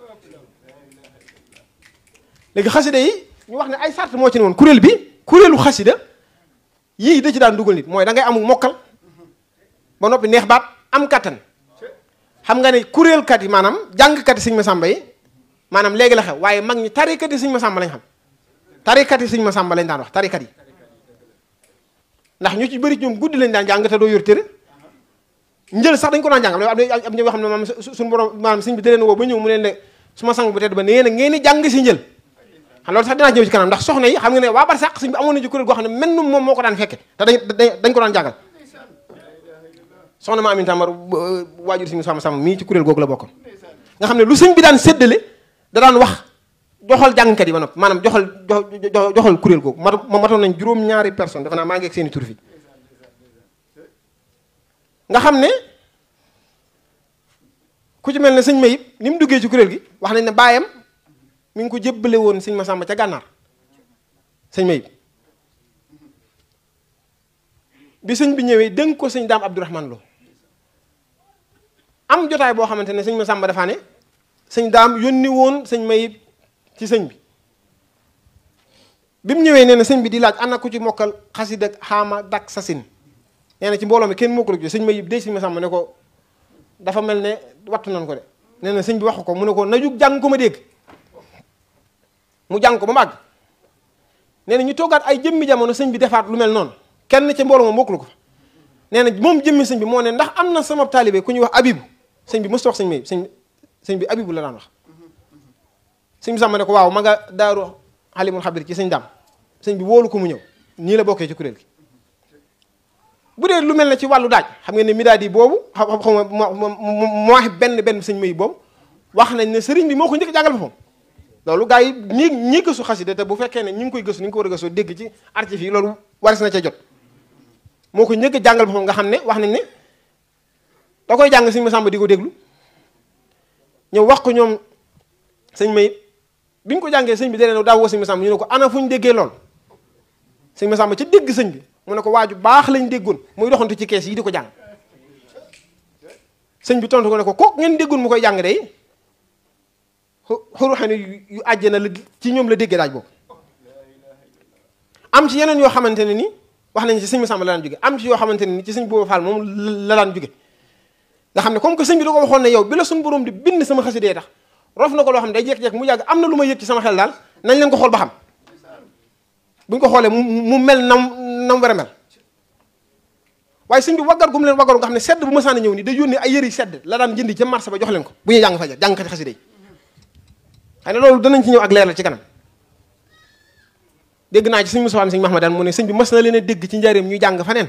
léegi xasida yi ñu wax ne ay sart moo ci ne woon kuréel bi kuréelu xasida yii da ci daan dugal nit mooy da ngay amul mokkal ba noppi neex baat am kattan xam nga ne kuréelkat yi maanaam jàngkat yi sëñ Masamba yi maanaam léegi la xew waaye mag ñi tarikat yi sëñ Masamba lañ xam tarikat yi sëñ Masamba lañ daan wax tarikat yi ndax ñu ci bëri ñoom guddi lañ daan jàng te doo yor téere njël sax dañ ko daan jàng am ñoo xam ne maanaam suñu borom maanaam sëñ bi da leen woo ba ñëw mu leen ne suma sang bu tedd ba nee na ngeen di jàng si njël xam loolu sax dinaa ñëw ci kanam ndax soxna yi xam nga ne waa bar sax sëñ bi amoon na ci kuréel goo xam ne mennum moom moo ko daan fekke te dañ ko daan jàngal soxna ma Amin Tamar waajur sëñ Masamba mii ci kuréel googu la bokkoon nga xam ne lu sëñ bi daan séddale da daan wax joxal jàngkat yi ba noppi maanaam joxal kuréel googu ma matoon nañ juróom-ñaari personne dafa naa maa ngi ak seeni tur fi nga xam ne ku ci mel ne sëñ Mayib ni mu duggee ci kuréel gi wax nañ ne baayam mi ngi ko jébbale woon sëñ Masamba ca gànnaar sëñ Mayib bi sëñ bi ñëwee dénk ko sëñ Daam Abdourahman Lo am jotaay boo xamante ne sëñ Masamba dafaa ne sëñ Daam yónni woon sëñ Mayib ci sëñ bi mu ñëwee nee na sëñ bi di laaj ana ku ci mokkal xasida xaama dak sasin nee na ci mbooloo mi kenn mokkul ci sëñ Mayib de sëñ Masamba ne ko dafa mel ne wattu nañ ko de nee na sëñ bi wax ko mu ne ko na jug jàng ko ma dégg mu jàng ko ba mu àgg nee na ñu toogaat ay jëmmi jamono sëñ bi defaat lu mel noonu kenn ca mbooloo ma mokkul ko fa nee na moom jëmmi sëñ bi moo ne ndax am na sama taalibe ku ñuy wax abibu sëñ bi mësta wax sëñ Mayib sëñ bi abibu la daan wax sëñ bi sàmm ne ko waaw ma nga daaru xalimul xabir ci sëñ Daam sëñ bi wóolu ko mu ñëw nii la bokkee ci kuréel gi bu dee lu mel ne ci wàllu daaj xam ngeen ne midaad yi boobu xam moo wax benn sëñ Mayib boobu wax nañ ne sëriñ bi moo ko njëkk jàngal boppam loolu gars yi ñii gëstu xasida te bu fekkee ne ñu ngi koy gëstu ni nga ko war a gëstoo dégg ci archive yi loolu waris na ca jot moo ko njëkk jàngal boppam nga xam ne wax nañ ne da koy jàng sëñ Masamba di ko déglu ñëw wax ko ñoom sëñ Mayib bi ñu ko jàngee sëñ bi deneen daa woo sëñ Masamba ñu ne ko ana fu ñu déggee lool sëñ Masamba ca dégg sëñ bi mu ne ko waaju baax lañ déggoon muy doxantu ci kees yi di ko jàng sëñ bi tontu ko ne ko kooku ngeen déggoon mu koy jàng day xuru xam ne yu àjjana la ci ñoom la déggee daaj boobu am ci yeneen yoo xamante ne ni wax nañ ci sëñ Masamba la daan jóge am ci yoo xamante ne ni ci sëñ Booba Fall moom la daan jóge nga xam ne comme que sëñ bi da ko waxoon ne yow bi la suñu borom di bind sama xasidee tax rof na ko loo xam ne day jekk-jekk mu yàgg am na lu ma yëg ci sama xel daal nañ leen ko xool ba xam buñ ko xoolee mu mel nam war a mel waaye sëñ bi waggar gu mu leen waggaru nga xam ne sedd bu ma sànni ñëw nii day yónnee ay yëri sedd la daan jëndi ca marché ba jox leen ko bu ñuy jàng fajar jàngkati xasida yi xëy na loolu danañ ci ñëw ak leer la ci kanam dégg naa ci sëñ Moussa sëñ Mahamadan mu ne sëñ bi mas na leen a dégg ci njaareem ñuy jàng faneen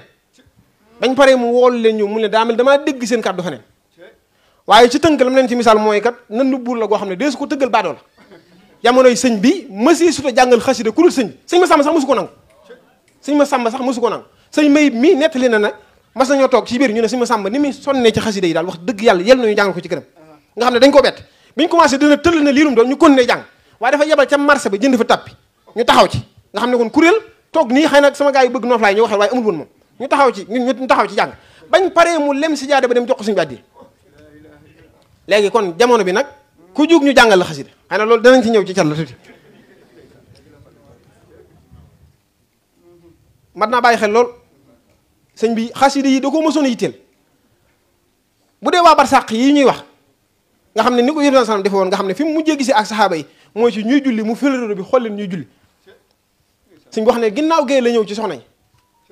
bañ paree mu woolu leen ñëw mu leen daa mel damaa dégg seen kàddu faneen waaye ci tënk lam leen ci misaal mooy kat nandu buur la goo xam ne dee su ko tëggal baadoo la jamonoy sëñ bi mësi su ta jàngal xasida ku dul sëñ bi sëñ Masamba sax mosu ko nangu sëñ Masamba sax mosu ko nangu sëñ Mayib mii nettali na nag mas nañoo toog ci biir ñu ne sëñ Masamba ni muy sonnee ci xasida yi daal wax dëgg yàlla yel nañu jàngal ko ci këram nga xam ne dañ ko bett biñ commencé dina tëll na liirum doon ñu continuer jàng waaye dafa yebal ca marché ba jënd fa tappi ñu taxaw ci nga xam ne kon kuréel toog nii xëy na sama gars yi bëgg nooflaay ñu waxee waaye amul woon moom ñu taxaw ci ñu taxaw ci jàng bañ paree mu lem si jaade ba dem jox ko suñu bàddi léegi kon jamono bi nag ku jug ñu jàngal la xasida xëy na loolu danañ ci ñëw ci cat la tuuti mat naa bàyyi xel lool sëñ bi xasida yi da ko mësoon a yitteel bu dee waa barsàq yi ñuy wax nga xam ne ni ko yéen sallam defe woon nga xam ne fi mu mujjee gisee ak saxaaba yi mooy ci ñuy julli mu fëlëro bi xool leen ñuy julli sëñ bi wax ne ginnaaw gee la ñëw ci soxna yi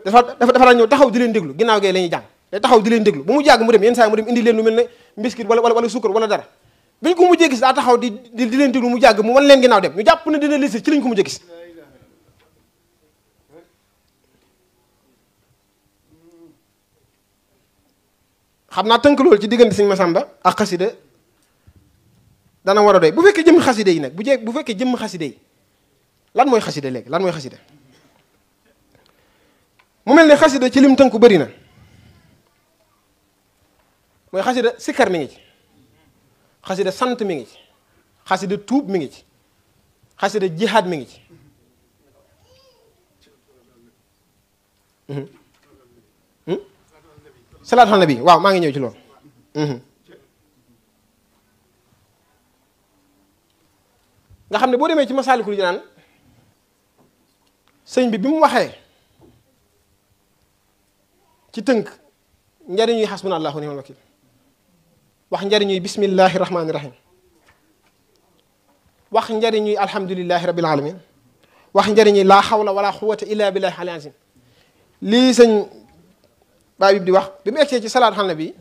dafa daan ñëw taxaw di leen déglu ginnaaw gee la ñuy jàng te taxaw di leen déglu bu mu jàgg mu dem yenn saa mu dem indi leen lu mel ne mbiskit wala sukkar wala dara biñ ko mujjee gis daa taxaw di leen déglu mu jàgg mu wan leen ginnaaw dem ñu jàpp ne dina lisi ci lañ ko mujjee gis xam naa tënk loolu ci diggante sëñ Masamba ak xasida dana war a doy bu fekkee jëmm xasida yi nag bu fekkee jëmm xasida yi lan mooy xasida léegi lan mooy xasida mu mel ne xasida ci lim tënku bëri na mooy xasida sikkar mi ngi ci xasida sant mi ngi ci xasida tuub mi ngi ci xasida jihaad mi ngi ci salaatu ala nabi waaw maa ngi ñëw ci loolu nga xam ne boo demee ci Masaalikul Jinaan sëñ bi mu waxee ci tënk njariñuy xasbunallaahu wa ni'mal wakiil wax njariñuy bismillahi rahmaani rahim wax njariñuy alhamdulillahi rabbil alamin wax njariñuy laa xawla wala quwwata illa billahi al azim lii sëñ baay bi di wax bi mu egsee ci salaatu ala nabi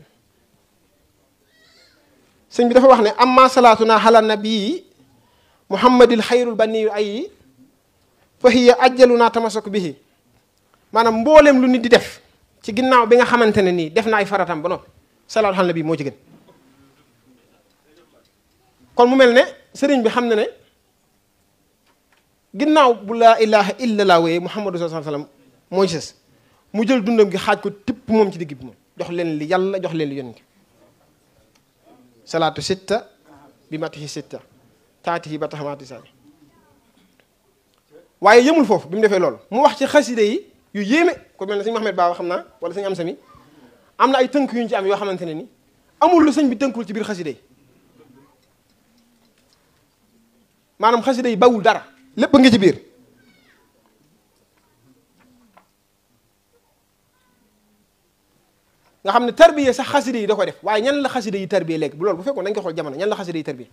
sëñ bi dafa wax ne amma salaatuna ala nabii muhammadil xayrul baniyu ayi fa hiya ajjaluna tamasuk bihi maanaam mbooleem lu nit di def ci ginnaaw bi nga xamante ne nii def na ay faratam ba noppi salaatu ala nabi moo ci gën kon mu mel ne sëriñ bi xam na ne ginnaaw bu laa ilaha illa laa wooyee muhammadu sallallahu alayhi wasallam moo ci sës mu jël dundam gi xaaj ko tipp moom ci digg bi moom jox leen li yàlla jox leen li yonent salaatu sitta bi matihi sitta taatihi ba taxamaati sani waaye yëmul foofu bi mu defee loolu mu wax ci xaside yi yu yéeme ko mel ne sëñ Mahamed Ba xam naa wala sëñ am sami am na ay tënk yu ñu ci am yoo xamante ne ni amul lu sëñ bi tënkul ci biir xaside yi maanaam xaside yi bawul dara lépp nga ci biir nga xam ne tarbiya sax xaside yi da koy def waaye ñan la xaside yi tarbiya léegi bu loolu bu fekkoon dañ ko xool jamono ñan la xaside yi tarbiya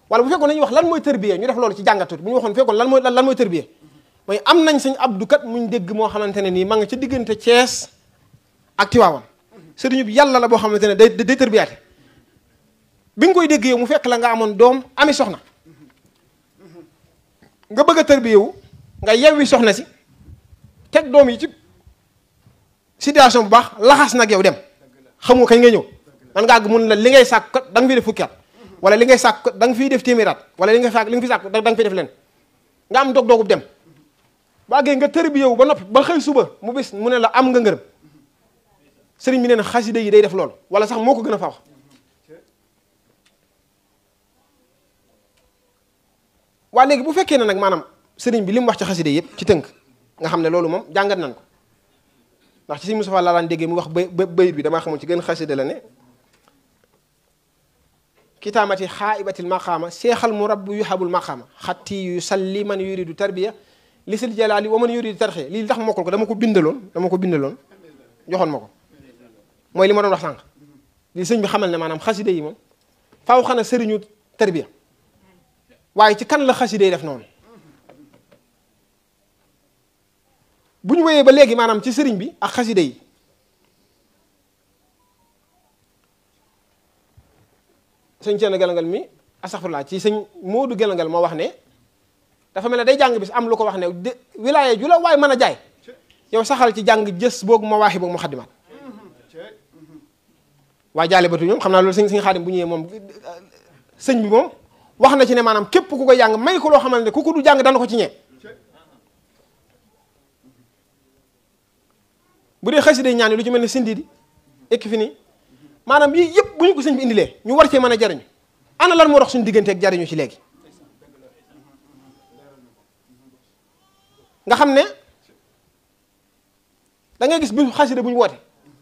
wala bu fekkoon nañu wax lan mooy tarbiya ñu def loolu ci jàngatut bu ñu waxoon fekkoon lan mooy tarbiya mooy am nañ sëñ Abdou kat muñ dégg moo xamante ne nii ma nga ca diggante Thiès ak Tiwaawan sëriñu bi yàlla la boo xamante ne day tarbiyaate bi nga koy dégg yow mu fekk la nga amoon doom ami soxna nga bëgg a tarbiyewu nga yewwi soxna si teg doom yi ci situation bu baax laxas nag yow dem xamoo kañ nga ñëw man nga àgg mun la li ngay sàkk kat da nga fiy def fukki at wala li ngay sàkk kat da nga fiy def téeméeri at wala li nga fi sàkk da nga fiy def leen nga am dog-dogub dem bu àggee nga tarbiyewu ba noppi ba xëy suba mu bis mu ne la am nga ngërëm sëriñ bi nee na xasida yi day def loolu wala sax moo ko gën a faax waa léegi bu fekkee ne nag maanaam sëriñ bi li mu wax ci xasida yëpp ci tënk nga xam ne loolu moom jàngat nañ ko ndax ci sëriñ Moustapha laa daan déggee mu wax bayit bi damaa xamul ci gën xasida la ne kitaamati xaaibatil maqaama seexal mu rabbu yuhabul maqaama xatti yu salli man yuridu tarbiya li sil jalaali wa man yuridu tarxiya lii tax mokkal ko dama ko bindaloon joxoon ma ko mooy li ma doon wax sànq li sëñ bi xamal ne maanaam xasida yi moom faaw xana sëriñu tarbiya waaye ci kan la xasida yi def noonu bu ñu wéyee ba léegi maanaam ci sëriñ bi ak xasida yi sëñ Ceerno Gelangal mi astaxfirullah ci sëñ Moodu Gelangal moo wax ne dafa mel ne day jàng bis am lu ko wax ne wilaaye ju la waaye mën a jaay yow saxal ci jàng jës boog ma waaxi boog mu xaddimaat waaye jaale batu ñoom xam naa loolu sëñ Xaadim bu ñëwee moom sëñ bi moom wax na ci ne maanaam képp ku ko jàng may ko loo xamante ne ku ko du jàng dana ko ci ñee bu dee xasida ñaan yi lu ci mel ne sindiidi ekki fi nii maanaam yii yëpp bu ñu ko sëñ bi indilee ñu war cee mën a jariñu ana lan moo dox suñu diggante ak jariñu ci léegi nga xam ne da ngay gis bi xasida bu ñu woote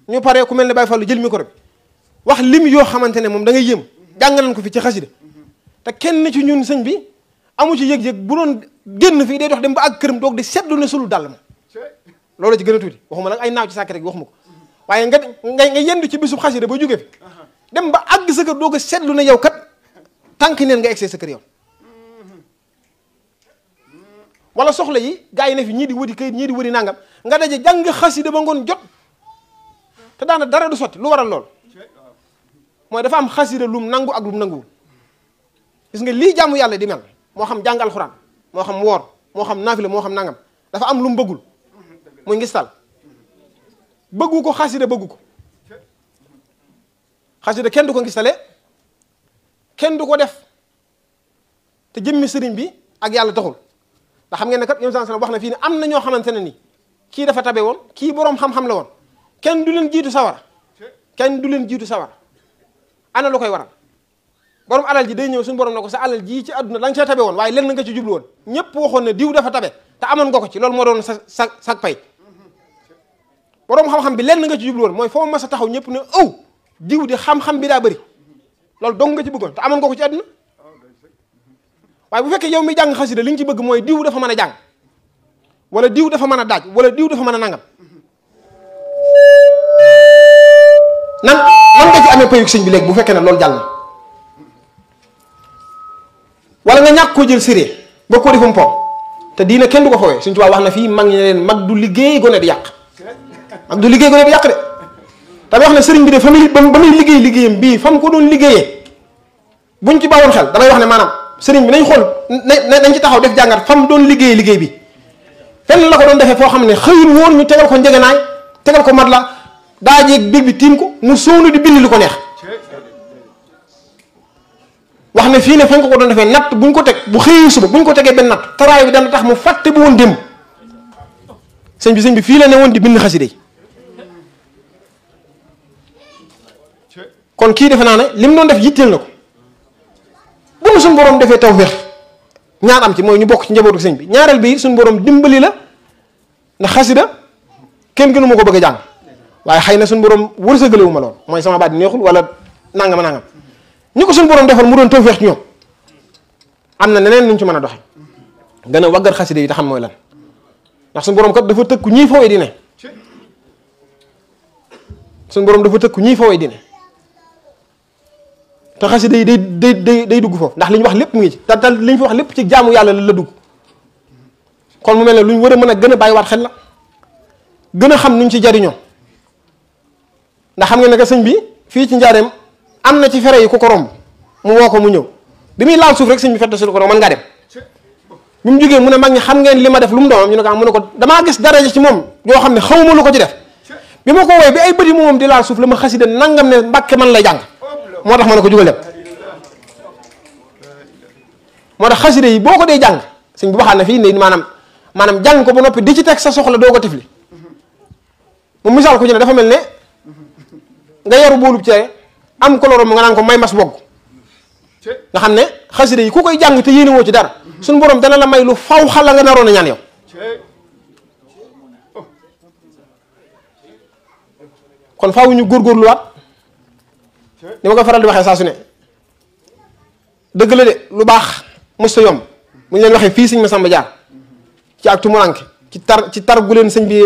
ñu paree ku mel ne Baye Fallou jël micro bi wax lim yoo xamante ne moom da ngay yëm jàng nañ ko fi ci xasida te kenn ci ñun sëñ bi amu ci yëg-yëg bu doon génn fii day dox dem ba ak këram doog di seetlu ne sulul dàll ma loolu ci gën a tuuti waxuma nag ay naaw ci sàkk rek waxuma ko waaye nga yendu ci bisub xasida ba jóge fi dem ba àgg sa kër doog a seetlu ne yow kat tànk neen nga egsee sa kër yow wala soxla yi gaa yi ne fi ñii di wëri kayit ñii di wëri nangam nga daje jàng xasida ba ngoon jot te daana dara du sotti lu waral lool mooy dafa am xasida lum nangu ak lum nanguwul gis nga lii jàmm yàlla di mel moo xam jàng alxuraan moo xam woor moo xam naafila moo xam nangam dafa am lu mu bëggul muy ngistal bëggu ko xasida bëggu ko xasida kenn du ko gisale kenn du ko def te jëmmi sëriñ bi ak yàlla taxul ndax xam ngeen ne kat yéen sallallahu alayhi wasallam wax na fii ne am na ñoo xamante ne ni kii dafa tabe woon kii boroom xam-xam la woon kenn du leen jiitu sawara kenn du leen jiitu sawara ana lu koy waral borom alal ji day ñëw suñu borom ne ko sa alal ji ci àdduna da nga cee tabe woon waaye lenn nga ci jublu woon ñëpp waxoon ne diw dafa tabe te amoon nga ko ci loolu moo doon sa pay borom xam-xam bi lenn nga ci jublu woon mooy foo mas a taxaw ñëpp ne aw diw di xam-xam bi daa bëri loolu dong nga ci bëggoon te amoon nga ko ci àdduna waaye bu fekkee yow mi jàng xasida li nga ci bëgg mooy diw dafa mën a jàng wala diw dafa mën a daaj wala diw dafa mën a nangam nan nga ci amee payug sëñ bi léegi bu fekkee ne loolu jàll na wala nga ñàkk koo jël sérieux ba ko defum po te diina kenn du ko fowee Sëñ Tuubaa wax na fii mag ñi ne leen mag du liggéey gone di yàq mag du liggéey gone di yàq de te wax ne sëriñ bi de famille ba muy liggéey liggéeyam bii fa mu ko doon liggéeyee buñ ci bàyyoon xel damay wax ne maanaam sëriñ bi nañ xool nañ ci taxaw def jàngat fa mu doon liggéeyee liggéey bi fenn la ko doon defee foo xam ne xëyul woon ñu tegal ko njëganaay tegal ko mat la daa jeeg biig bi tiim ko mu sóonu di bind lu ko neex wax ne fii ne fañ ko doon defee natt buñ ko teg bu xëyee suba buñ ko tegee benn natt taraay bi dana tax mu fàtte bu woon démb sëñ bi fii la ne woon di bind xasida yi kon kii defe naa ne li mu doon def yitteel na ko bu nu suñu borom defee tawfeex ñaar am ci mooy ñu bokk ci njabootu sëñ bi ñaareel bi suñu borom dimbali la ndax xasida kenn gënu ma ko bëgg a jàng waaye xëy na suñu borom wërsëgalewu ma lool mooy sama baat neexul wala nangam ñi ko suñu borom defal mu doon tawfeex ci ñoom am na neneen nuñ ci mën a doxe gën a waggar xasida yi te xam mooy lan ndax suñu borom kat dafa tëkku ñii fawee di ne suñu borom dafa tëkku ñii fawee di ne te xasida yi day dugg foofu ndax li ñu wax lépp mu ngi ci te li ñu fi wax lépp ci jaamu yàlla la dugg kon mu mel ne lu ñu war a mën a gën a bàyyiwaat xel la gën a xam nuñ ci jariñoo ndax xam ngeen ne que sëñ bi fii ci njaareem am na ci fere yi ku ko romb mu woo ko mu ñëw bi muy laal suuf rek sëñ bi fette su ko mën ngaa dem bi mu jógee mu ne mag ñi xam ngeen li ma def lu mu doon ñu ne ko mu ne ko damaa gis daraja ci moom yoo xam ne xawma lu ko ci def bi ma ko woowee bi ay bëti moom di laal suuf la ma xasida nangam ne mbàkke man lay jàng moo tax ma ne ko jugal dem moo tax xasida yi boo ko dee jàng sëñ bi waxaat na fii ne maanaam jàng ko ba noppi di ci teg sa soxla doo ko tifli mu misaal ko ci ne dafa mel ne nga yaru boolub cere am ko loroom nga naan ko may mas bogg nga xam ne xasida yi ku koy jàng te yéene woo ci dara suñu borom dana la may lu faw xala nga naroon a ñaan yow kon faaw ñu góorgóorluwaat ni ma ko faral di waxee saa su ne dëgg la de lu baax musta yomb mu ñu leen waxee fii sëñ Massamba Jaar ci ak tumuranke ci tar gu leen sëñ bi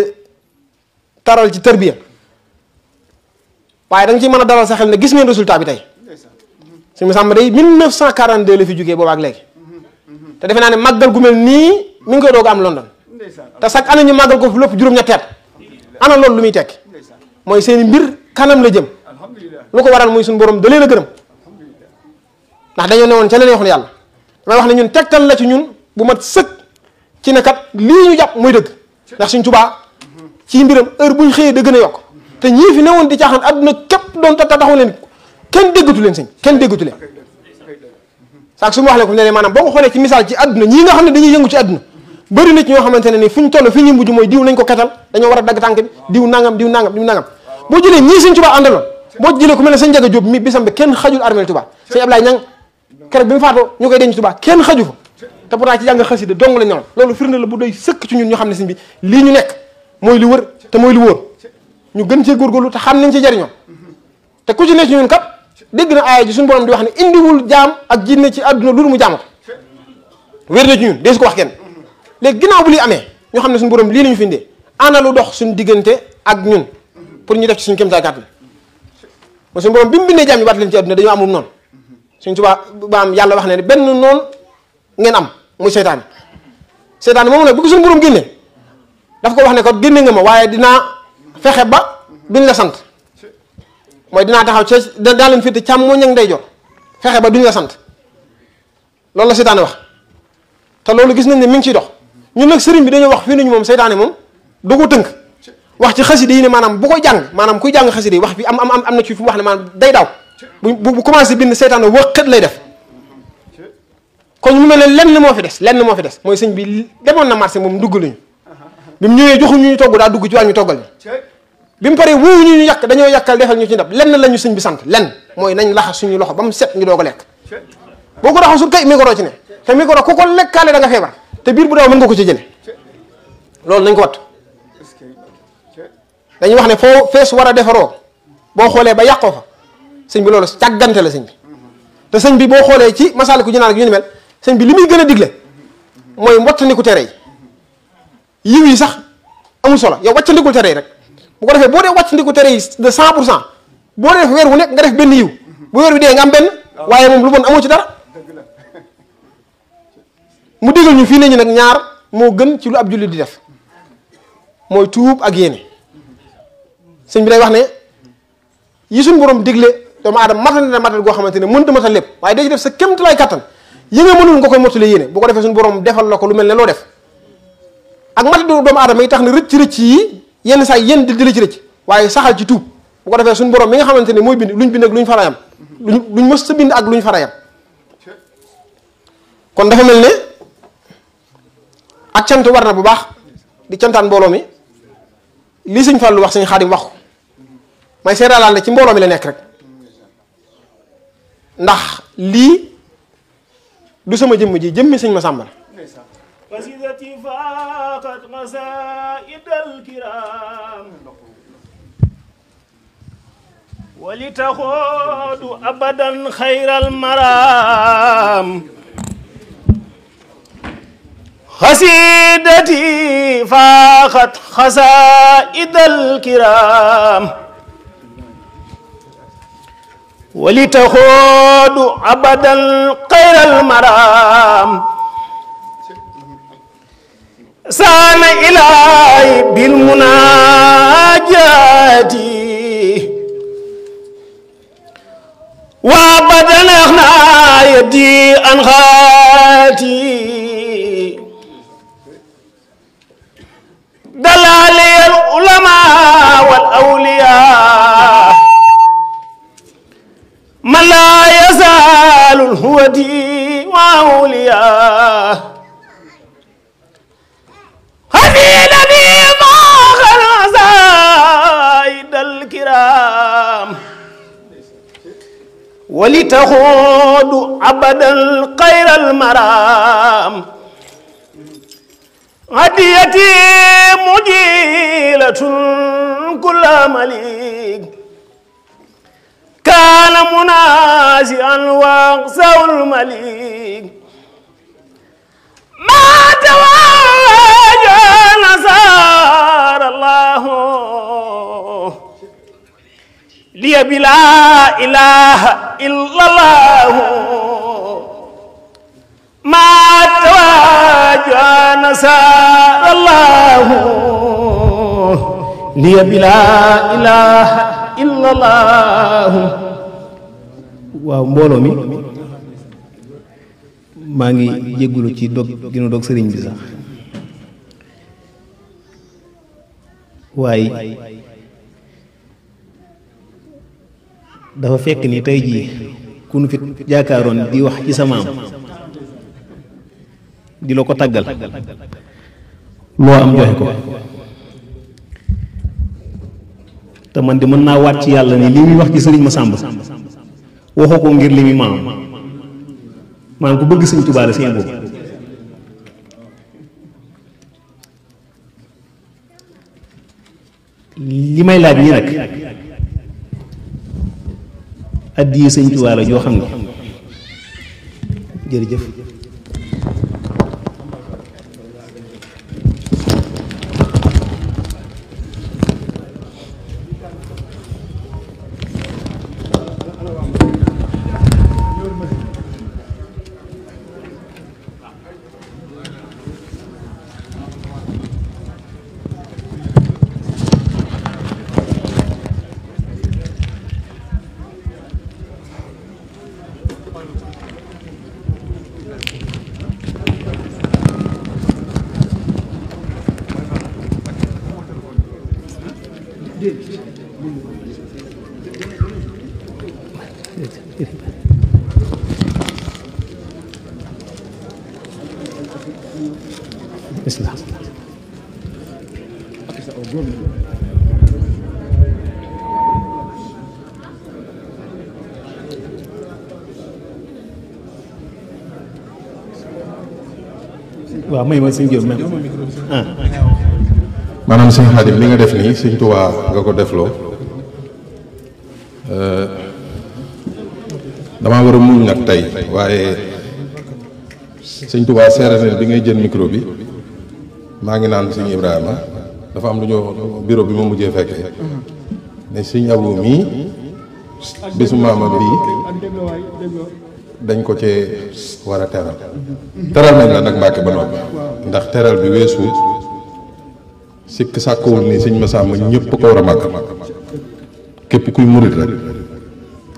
taral ci tarbiya waaye da nga ciy mën a dalal sa xel ne gis ngeen résultat bi tey sëñ Massamba day 1942 la fi jógee boobu ak léegi te defe naa ne màggal gu mel nii mi ngi koy doog am London te chaque année ñu màggal ko fi lépp juróom-ñetti at ana loolu lu muy tekki mooy seeni mbir kanam la jëm lu ko waral muy suñu borom da leen a gërëm ndax dañoo newoon ca la neexoon yàlla damay wax ne ñun tegtal la ci ñun bu mat sëkk ci ne kat lii ñu jàpp muy dëgg ndax Sëñ Tuubaa ci mbiram heure buñ xëyee da gën a yokk te ñii fi newoon di caaxaan adduna képp doon taxaw leen kenn déggatu leen sëñ kenn déggatu leen sax su ma wax leen ko ne maanaam boo ko xoolee ci misaal ci adduna ñii nga xam ne dañuy yëngu ci adduna bëri na ci ñoo xamante ne ni fu ñu toll fi ñuy mujj mooy diw nañ ko ketal dañoo war a dagg tànk bi diw nangam boo jëlee ñii Sëñ Tuubaa àndaloon boo jëlee ku mel ne sëñ Njaga Jóob mi bisam bi kenn xajul armeel Tuubaa sëñ Ablaye Ñang keroog bi mu faatoo ñu koy denc Tuubaa kenn xaju fa te pourtant ci jàng xasida dong la ñoom loolu firnde la bu doy sëkk ci ñun ñoo xam ne sëñ bi lii ñu nekk mooy li wër te mooy li wóor ñu gën cee góorgóorlu te xam nañ ci jariñoo te ku ci ne ci ñun kat dégg na aaya ji suñu borom di wax ne indiwul jaam ak jinne ci àdduna loolu mu jaamu ko wér na ci ñun dee su ko wax kenn léegi ginnaaw bu lii amee ñoo xam ne suñu borom lii la ñu fi indee ana lu dox suñu diggante ak ñun pour ñu def ci suñu kéemtaay kàttan mooy suñu borom bi mu bindee jaam ñu baat leen ci àdduna dañoo amul noonu suñ Tuubaa baam yàlla wax ne benn noonu ngeen am muy seytaane moom nag bu ko suñu borom génnee daf ko wax ne ko génne nga ma waaye dinaa fexe ba duñ la sant mooy dinaa taxaw ci daa leen féete càmmooñ ak ndeyjoor fexe ba duñ la sant loolu la seytaane wax te loolu gis nañ ne mi ngi ciy dox ñun nag sëriñ bi dañoo wax fii nañu moom seytaane moom du ko tënk wax ci xasida yi ne maanaam bu koy jàng maanaam kuy jàng xasida yi wax fi am na ci fu mu wax ne maanaam day daw bu commencé bind seytaane wëqët lay def kon mu mel ne lenn moo fi des mooy sëñ bi demoon na marché moom dugg luñu bi mu ñëwee joxuñu ñu togg daa dugg ci wàññi toggal ñu bi mu paree wóowu ñu yàq dañoo yàkkal defal ñu ci ndab lenn la ñu sëñ bi sant lenn mooy nañ laxas suñu loxo ba mu set ñu doog a lekk boo ko raxasul kay micro ci ne te micro ku ko lekkaale da nga feebar te biir bu daw mën nga ko ci jële loolu nañ ko wat dañuy wax ne foo fees war a defaroo boo xoolee ba yàqoo fa sëñ bi loolu càggante la sëñ bi te sëñ bi boo xoolee ci Masaalikul Jinaan ak yu ni mel sëñ bi li muy gën a digle mooy wattandiku tere yi yiw yi sax amul solo yow wattandikul tere yi rek bu ko defee boo dee wàccandiku tere yi de 100% boo dee def weer wu nekk nga def benn yiw bu weer wi dee nga am benn waaye moom lu bon amoo ci dara mu digal ñu fii ne ñu nag ñaar moo gën ci lu ab jullit di def mooy tuub ak yéene sëñ bi day wax ne yi suñ borom digle doomu aadama matal na matal goo xamante ne mënta matal lépp waaye day def sa kéemtalaay kattan yi nga mënul nga koy mottale yéene bu ko defee suñu borom defal la ko lu mel ne loo def ak matal doomu aadama yi tax na rëcc yi yenn saa yenn di la ci rëcc waaye saxal ci tuub bu ko defee suñu borom mi nga xamante ne mooy bind luñ bind ak luñ farayam luñ mës sa bind ak luñ farayam kon dafa mel ne ak cant war na bu baax di cantaan mbooloo mi lii sëñ Fallu wax sëñ Xaadim wax ko may seeraalaal ne ci mbooloo mi la nekk rek ndax lii du sama jëmm ji jëmmi sëñ Masamba la قصيدتي فاقت قصائد الكرام ولتخوض أبدا خير المرام قصيدتي فاقت قصائد الكرام ولتخوض أبدا خير المرام سان إلهي بالمناجات وابدنا يدي أنغاتي دلالي العلماء والأولياء من لا يزال الهدي وأولياء حبيبي ما غرزايد الكرام ولتخوض أبدا خير المرام هديتي مجيلة كل مليك كان منازعا واقسى المليك ما تواجه نصار الله لي بلا إله إلا الله ما تواجه نصار الله لي بلا إله إلا الله waaw mbooloo mi maa ngi jéggulu ci dog gi nu dog sëriñ bi sax waaye dafa fekk ni tey jii ku nu fi jaakaaroon di wax ci sa maam di la ko tàggal loo am joxe ko te man di mën naa waat ci yàlla ni li muy wax ci sëriñ Masamba waxoo ko ngir li muy maam maanaam ku bëgg sëñ Tuubaa la seen boobu li may laaj ñi nag addiye sëñ Tuubaa la joo xam ne jërëjëf islam. waaw may ma sëñ Diop même maanaam sëñ Xaadim li nga def nii sëñ Tuubaa nga ko defloo damaa war a muñ nag tey waaye sëñ Tuubaa seere na bi ngay jël micro bi maa ngi naan sëñ Ibrahima dafa am lu ñu bureau bi ma mujjee fekkee ne sëñ Abu mii bisu maamam bii dañ ko cee war a teral nañ la nag Mbàkke ba noppi ndax teral bi weesu sikk sàkkuwul ni sëñ Massamba ñëpp ko war a màgg képp kuy murit rek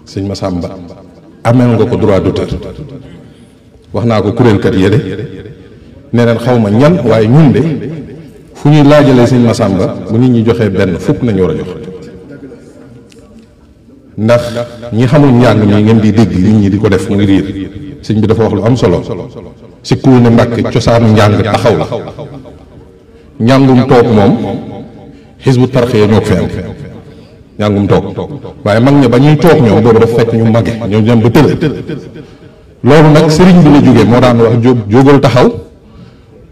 sëñ Massamba ameel nga ko droit d'auteur wax naa ko kuréelkat yére nee neen xaw ma ñan waaye ñun de fu ñuy laajalee sëñ Massamba bu nit ñi joxee benn fukk nañu war a jox ndax ñi xamul njàng mi ngeen di dégg nit ñi di ko def muy riir sëñ bi dafa wax lu am solo si ku ne Mbàkke cosaanu njàng taxaw la njàngum toog moom Hizbut Tarqiyyah ñoo ko fi am njàngum toog waaye mag ña ba ñuy toog ñoom boobu dafa fekk ñu mage ñoom dem ba tële loolu nag sëriñ bi la jógee moo daan wax jógal taxaw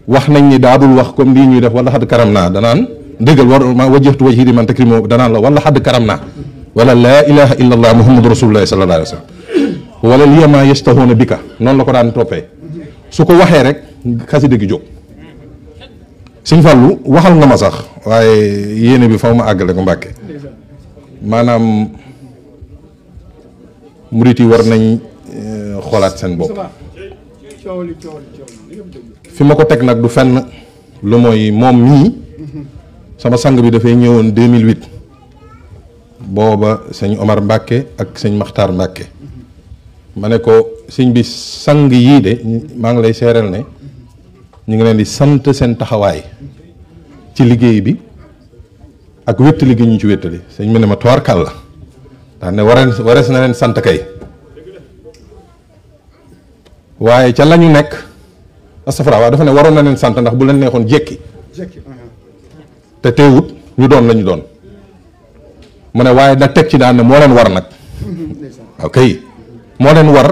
wax nañ ni daa dul wax comme lii ñuy def wala xadd karam naa danaan dëggal war ma wajjahtu wajhi liman takrimu danaan la wala xadd karam naa wala laa ilaha illa allah muhammadu rasulullah sallallahu alayhi wa sallam wala liyama yastahuuna bika noonu la ko daan toppee su ko waxee rek xasida gi jóg sëñ Fallu waxal nga ma sax waaye yéene bi faw ma àggale ko Mbàkke maanaam murit yi war nañ xoolaat seen bopp fi ma ko teg nag du fenn lu mooy moom mii sama sang bi dafay ñëwoon 2008 booba sëñ Omar Mbàkke ak sëñ Maxtaar Mbàkke ma ne ko sëñ bi sang yii de maa ngi lay seeral ne ñu ngi leen di sant seen taxawaay ci liggéey bi ak wéttali gi ñu ci wéttali sëñ bi ne ma tuwaarkal la ndax ne warees na leen sant kay waaye ca la ñu nekk astafurlah waaw dafa ne waroon na leen sant ndax bu leen neexoon jekki te teewut ñu doon la ñu doon mu ne waaye nag teg ci daan ne moo leen war nag waaw kay moo leen war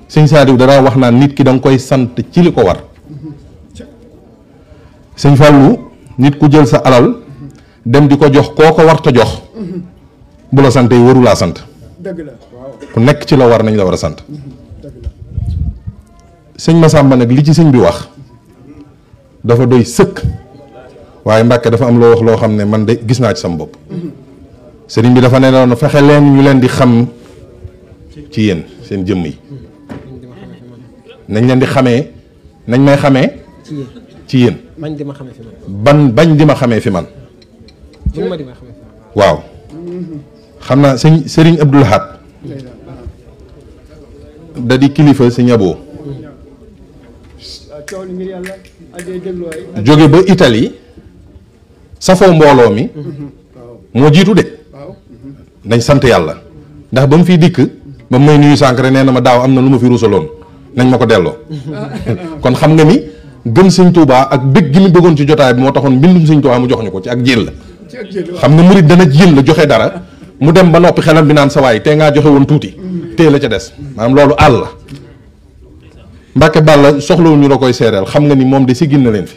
sëñ Saaliw danaa wax naan nit ki da nga koy sant ci li ko war sëñ Fallu nit ku jël sa alal dem di ko jox koo ko war ta jox bu la sante waru laa sant ku nekk ci la war nañ la war a sant sëñ Massamba nag li ci sëñ bi wax dafa doy sëkk waaye Mbàkke dafa am loo wax loo xam ne man de gis naa ci sama bopp sëriñ bi dafa ne noonu fexe leen ñu leen di xam ci yéen seen jëmm yi nañ leen di xamee nañ may xamee ci yéen bañ di ma xamee fi man. bañ di ma xamee fi man waaw xam naa sëriñ Abdul Ahad da di kilifa sëñ Abo jóge ba Italie safoo mbooloo mi moo jiitu de nañ sant yàlla ndax ba mu fiy dikk ba mu may nuyu sànq rek nee na ma daaw am na lu ma fi rusaloon nañ ma ko delloo kon xam nga ni gëm sëñ Tuubaa ak bëgg gi mu bëggoon ci jotaay bi moo taxoon mbindum sëñ Tuubaa mu jox ñu ko ci ak jël la xam nga murit dana jël la joxe dara mu dem ba noppi xelam bi naan sa waay tey ngaa joxe woon tuuti téye la ca des maanaam loolu àll la Mbàkke Bàlla soxlawu ñu la koy seereel xam nga ni moom de si gin na leen fi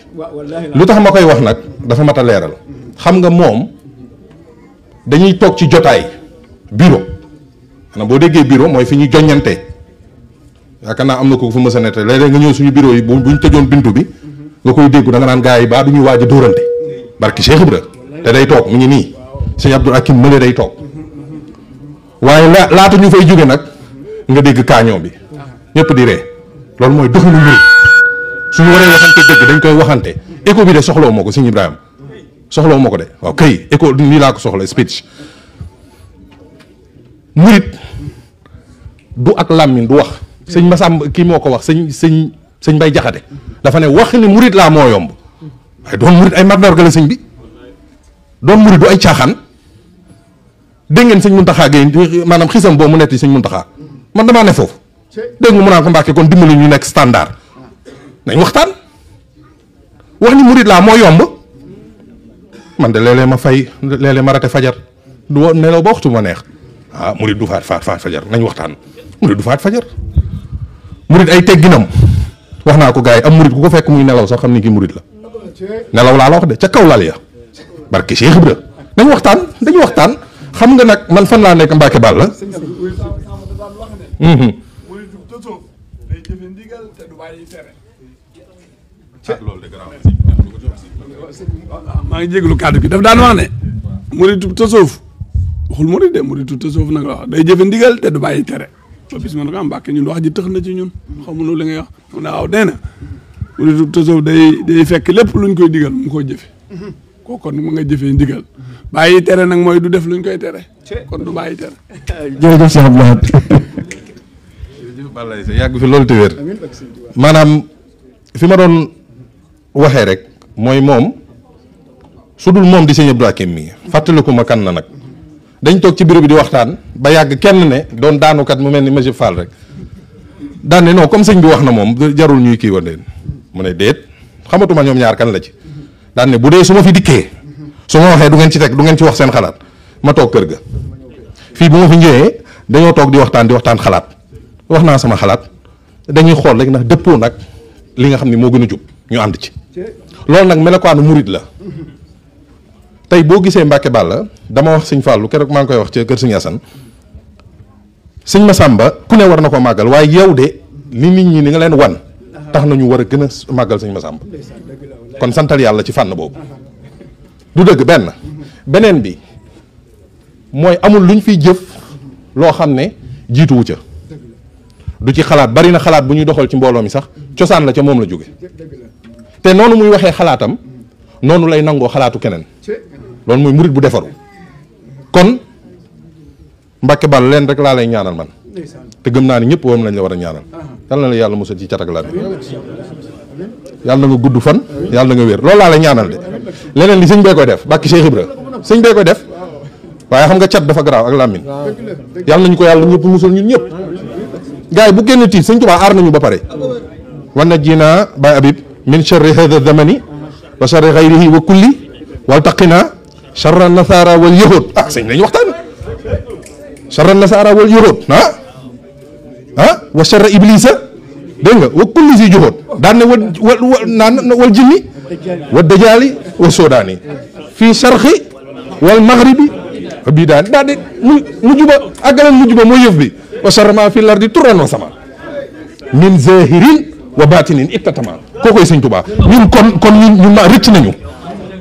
lu tax ma koy wax nag dafa mat a leeral xam nga moom dañuy toog ci jotaay bureau maanaam boo déggee bureau mooy fi ñuy joññante yaakaar naa am na ko fu mës a nette léeg-léeg nga ñëw suñu bureau yi buñ tëjoon bintu bi nga koy déggu da nga naan gars yi baa du ñuy waaj a dóorante barki Cheikh Ibra te day toog mu ngi nii sëñ Abdul Hakim mëne day toog waaye laata ñu fay jóge nag nga dégg kaañoo bi ñëpp di ree loolu mooy doxinu mbir suñu waree waxante dëgg dañ koy waxante écho bi de soxlawu ma ko sëñ Ibrahima soxlawu ma ko de waaw kay écho nii laa ko soxla speech murit du ak làmmiñ du wax sëñ Massamba kii moo ko wax sëñ Mbay Jaxate dafa ne wax ni murit laa moo yomb waaye doon murit ay mandarga la sëñ bi doon murit du ay caaxaan dégg ngeen sëñ Muntaxa Gay maanaam xisam boobu mu netti sëñ Muntaxa man damaa ne foofu dégg nga mu naan ko Mbàkke kon dimbali ñu nekk standard nañ waxtaan wax ni murid laa moo yomb man de léeg-léeg ma fay léeg-léeg ma rate fajar du nelaw ba waxtu ma neex murid du faat fajar nañ waxtaan murid du faat fajar murid ay tegginam wax naa ko gars yi am murid ku ko fekk muy nelaw sax xam ni kii murid la nelaw laa la wax de ca kaw lal ya barke Cheikh Ibra dañu waxtaan xam nga nag man fan laa nekk Mbacke Balla maa ngi jégalu kàddu gi daf daan wax ne muritu tasawuf waxul murid de muritu tasawuf nag la wax day jëfe ndigal te du bàyyi tere ba bis man ko am Mbàkke ñun wax ji tëx na ci ñun xamuñu li ngay wax mu ne waaw nee na muritu tasawuf day fekk lépp luñ koy digal mu koy jëfe kooku kon mu nga jëfee ndigal bàyyi tere nag mooy du def luñ koy tere kon du bàyyi tere. jërëjëf Cheikh Abdoulaye. jërëjëf Balla Aïssa yàgg fi loolu te wér maanaam fi ma doon waxee rek mooy moom su dul moom di sëñ Abdou Hakim mi fàttaliku ma kan na nag dañ toog ci bureau bi di waxtaan ba yàgg kenn ne doon daanukat mu mel ni monsieur Fall rek daan ne non comme sëñ bi wax na moom jarul ñuy kii woon mu ne déet xamatuma ñoom ñaar kan la ci daan ne bu dee su ma fi dikkee su ma waxee du ngeen ci teg du ngeen ci wax seen xalaat ma toog kër ga fii bu ma fi ñëwee dañoo toog di waxtaan xalaat wax naa sama xalaat dañuy xool rek ndax dëppoo nag li nga xam ne moo gën a jub ñu ànd ci loolu nag melokaanu murid la tey boo gisee Mbacke Balla dama wax sëñ Fallou keroog maa ngi koy wax ci kër sëñ Assane sëñ Massamba ku ne war na ko màggal waaye yow de li nit ñi ni nga leen wan tax nañu war a gën a màggal sëñ Massamba kon santal yàlla ci fànn boobu du dëgg beneen bi mooy amul luñ fiy jëf loo xam ne jiituwu ca du ci xalaat bari na xalaat bu ñuy doxal ci mbooloo mi sax cosaan la ca moom la jóge te noonu muy waxee xalaatam noonu lay nangoo xalaatu keneen loolu mooy murit bu defaru kon Mbacke Balla leen rek laa lay ñaanal man te gëm naa ni ñëpp woom lañ la war a ñaanal yal na la yàlla musal ci catag la bi yàlla na nga gudd fan yàlla na nga wér loolu laa lay ñaanal de leneen li sëñ bee koy def bàkki Cheikh Ibra sëñ bee koy def waaye xam nga cat dafa garaaw ak làmmiñ yàlla nañu ko yàlla ñëpp musal ñun ñëpp gars yi bu génn tiit sëñ Tuubaa aar nañu ba pare wan na jinaa Baay Abib min charri hada zamani wa charri xayrihi wa kulli wal taqina charra nasara wal yahud sëñ lañu waxtaan charra nasara wal yahud wa charra iblisa dégg nga wa kulli si juhud daan ne wal jinni wa dajaali wa sodaani fii charxi wal maghribi bii daan daa de mu juba àggaleen mu juba mooy yëf bi wa charra ma fi lardi turan wa sama min zahirin wa batinin ittatama kookoy sëñ Tuubaa ñun kon ñun ma rëcc nañu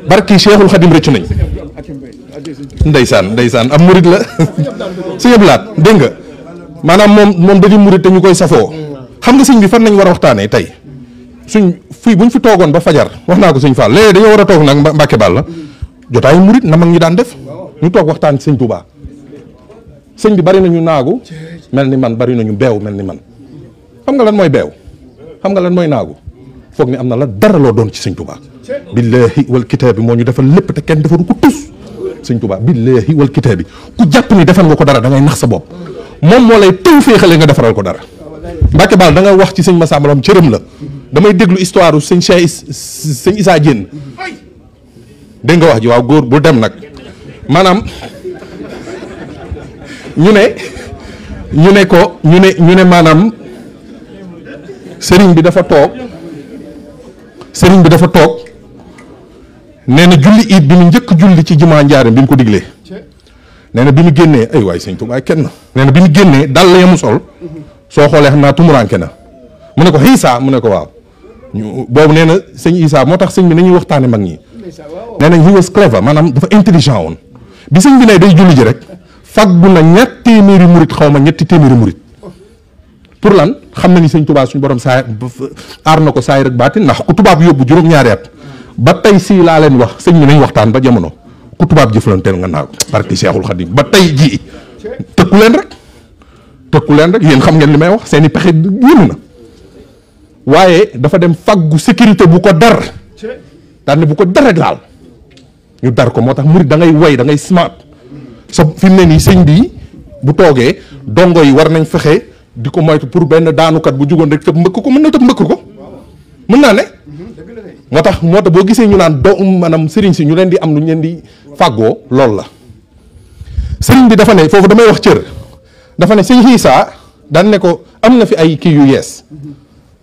barki Cheikhul Khadim rëcc nañu ndeysaan am murid la sëñ Abdou Lahad dégg nga maanaam moom dañuy murid te ñu koy safoo xam nga sëñ bi fan nañ war a waxtaanee tey buñ fi toogoon ba fajar wax naa ko sëñ Fall léegi dañoo war a toog nag Mbacke Balla jotaayu murid na mag ñi daan def ñu toog waxtaan sëñ Tuubaa sëñ bi bari nañu naagu mel ni man bari nañu beew mel ni man xam nga lan mooy beew xam nga lan mooy naagu foog ni am na la dara loo doon ci sëñ Tuubaa billaahi wal kitaabi moo ñu defal lépp te kenn defaru ko tus sëñ Tuubaa billaahi wal kitaabi ku jàpp ni defal nga ko dara da ngay nax sa bopp moom moo lay tëw féexale nga defaral ko dara Mbacke Balla da nga wax ci sëñ Massamba Lam cërëm la damay déglu histoire sëñ Cheikh sëñ Issa Diène dégg nga wax ji waaw góor bu dem nag maanaam ñu ne maanaam sëriñ bi dafa toog nee na julli iid bi mu njëkk julli ci jumaa Njaaréem bi mu ko diglee nee na bi mu génnee ay waay sëñ Tuubaa kenn nee na bi mu génnee dal la yamu sol soo xoolee xam naa tumuranke na mu ne ko Issa mu ne ko waaw boobu nee na sëñ Issa moo tax sëñ bi nañuy waxtaane mag ñi nee nañ he was clever maanaam dafa intelligent woon bi sëñ bi ne day julli ji rek faggu na ñetti téeméeri murit pour lan xam na ni sëñ Tuubaa suñu borom saa aar na ko saay rek baati ndax ku tubaab yóbbu juróom-ñaari at ba tey sii laa leen wax sëñ bi nañ waxtaan ba jamono ku tubaab jëflanteel nga naa ko barki Seexul Xadim ba tey jii tëkku leen rek yéen xam ngeen li may wax seeni pexe yéemu na waaye dafa dem faggu sécurité bu ko dar daan ne bu ko dar rek laal ñu dar ko moo tax murit da ngay way da ngay smart sa fi mu ne nii sëñ bi bu toogee dongo yi war nañ fexe di ko moytu pour benn daanukat bu jugoon rek tëb mbëkk ko mën na tëb mbëkk ko mën naa ne moo tax boo gisee ñu naan do maanaam sëriñ si ñu leen di am lu ñu leen di fàggoo loolu la sëriñ bi dafa ne foofu damay wax cër dafa ne sëñ Xiisa daan ne ko am na fi ay kii yu yees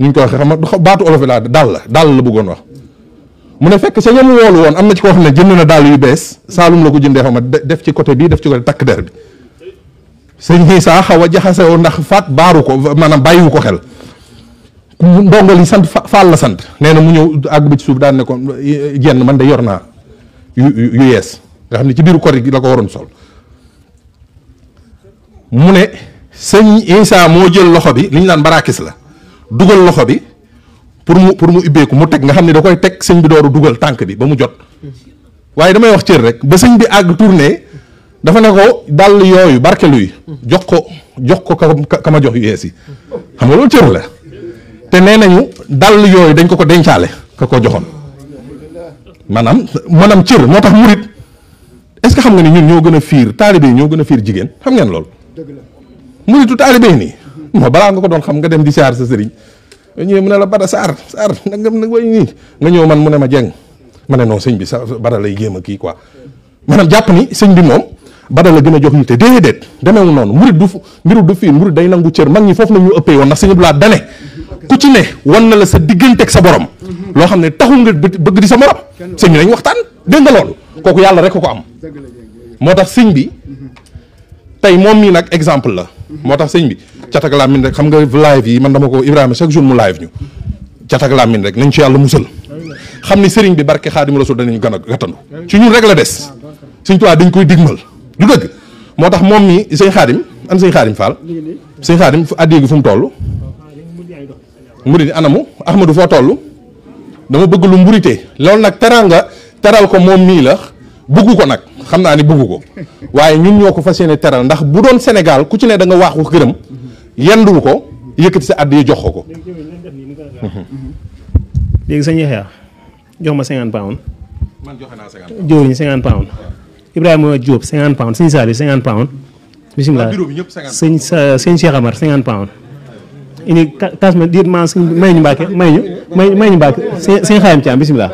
ñu ko waxee xam nga baatu olof laa daal la bëggoon wax mu ne fekk sa ñamu woolu woon am na ci koo xam ne jënd na dàll yu bees Saalum la ko jëndee xam nga def ci côté bii def ci côté takk der bi sëñ Xiisa xaw a jaxasewoo ndax faat baaru ko maanaam bàyyiwu ko xel ndongo li sant Faal la sant nee na mu ñëw àgg bi ci suuf daan ne ko jenn man de yor naa yu yees nga xam ne ci biiru kori gi la ko waroon sol mu ne sëñ Xiisa moo jël loxo bi li ñu naan barakis la dugal loxo bi pour mu ubbeeku mu teg nga xam ne da koy teg sëñ bi dooru dugal tànk bi ba mu jot waaye damay wax cër rek ba sëñ bi àgg tourné dafa ne ko dàll yooyu barkelu yi jox ko ka ma jox yu yees yi xam nga loolu cër la te nee nañu dàll yooyu dañ ko dencaale ka ko joxoon maanaam cër moo tax murit est-ce que xam nga ni ñun ñoo gën a fiir taalibe yi ñoo gën a fiir jigéen xam ngeen loolu muritu taalibe yi nii moo balaa nga ko doon xam nga dem di siyaar sa sëriñ ñëwee mu ne la bada saar nag way nii nga ñëw man mu ne ma jeng ma ne non sëñ bi sa bada lay jéem a kii quoi maanaam jàpp ni sëñ bi moom bada la gën a jox ñu te déedéet demeewul noonu murit du fiir murit day nangu cër mag ñi foofu na ñu ëppee woon ndax sëñ Abdou Lahad dane ku ci ne wan na la sa digganteeg sa borom loo xam ne taxul nga bëgg di sa morom sëñ bi nañ waxtaan dégg nga loolu kooku yàlla rek ko am moo tax sëñ bi tey moom mii nag exemple la moo tax sëñ bi catak làmmiñ rek xam nga live yi man dama ko Ibrahima chaque jour mu live ñu catak làmmiñ rek nañ ci yàlla musal xam ni sëriñ bi barke Xaadimu Rasuul danañu gën a gàttandu ci ñun rek la des sëñ Tuubaa dañ koy digmal du dëgg moo tax moom mii sëñ Xaadim an sëñ Xaadim Fall sëñ Xaadim addiya gi fu mu toll murit anamu Ahmadou foo toll dama bëgg lu mburite loolu nag teral ko moom mii la bëggu ko nag xam naa ni bëggu ko waaye ñun ñoo ko fas yéene teral ndax bu doon Sénégal ku ci ne da nga waaxu gërëm yendu ko yëkkati sa àddiya jox ko. léegi sëñ Yaxya jox ma 50 pounds. man joxe naa 50. jëwriñ 50 pounds. Ibrahima Diop 50 pounds sëñ Saliou 50 pounds. bisimilah bureau bi ñëpp 50. sëñ Cheikh Amar 50 pounds. indi kaas ma diir maa sëñ may ñu Mbàkke may ñu Mbàkke sëñ Xaayam Caam bisimilah.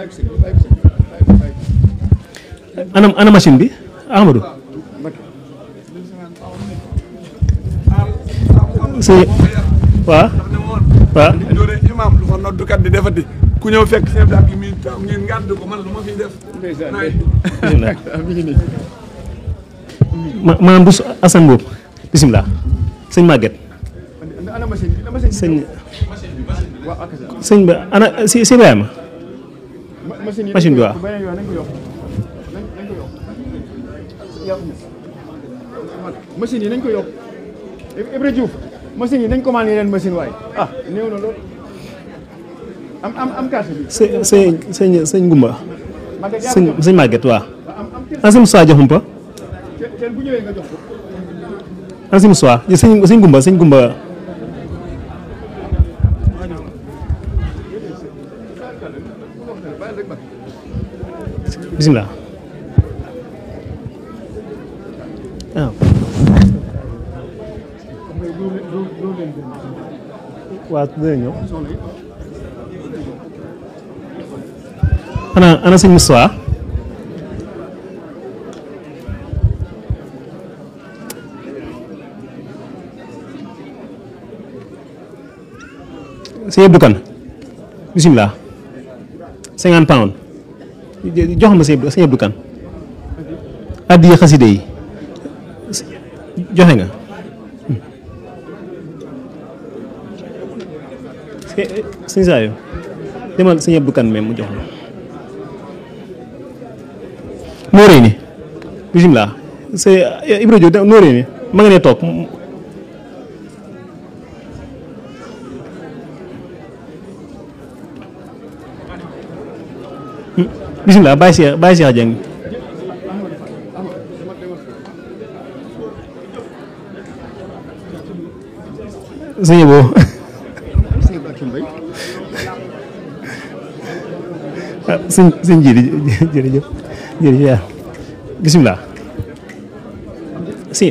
ana machine bi Ahmadou. sëñ waaw. imam lu fa noddukat di defati ku ñëw fekk chef daal gi mi taw ngeen ngàdd ko man lu ma fiy def. maam bu Assane boobu bisimilah sëñ Maguette sëñ bi ana si Ibrahima machine bi waaw. machine yi nañ ko yokk Ibra Diouf machine yi nañ commandé leen machine waaye néew na lool am carte bi sëñ Gumba sëñ Maguette waaw ana sëñ Moussa Diakhoumpa kenn bu ñëwee nga jox ko ana sëñ Moussa sëñ Gumba bisimilah waaw dina ñëw ana sëñ Moussa sëñ Abdou Kane bisimilah 50 pounds jox ma sëñ Abdou Kane addiya xaside yi joxe nga sëñ Saayo demal sëñ Abdou Kane même mu jox la nooree ni bisimilah c'est Ibra Diop nooree ni ma nga ne toog bisimilah Baye Cheikh Dieng sëñ boo sëñ ji jërëjëf bisimilah si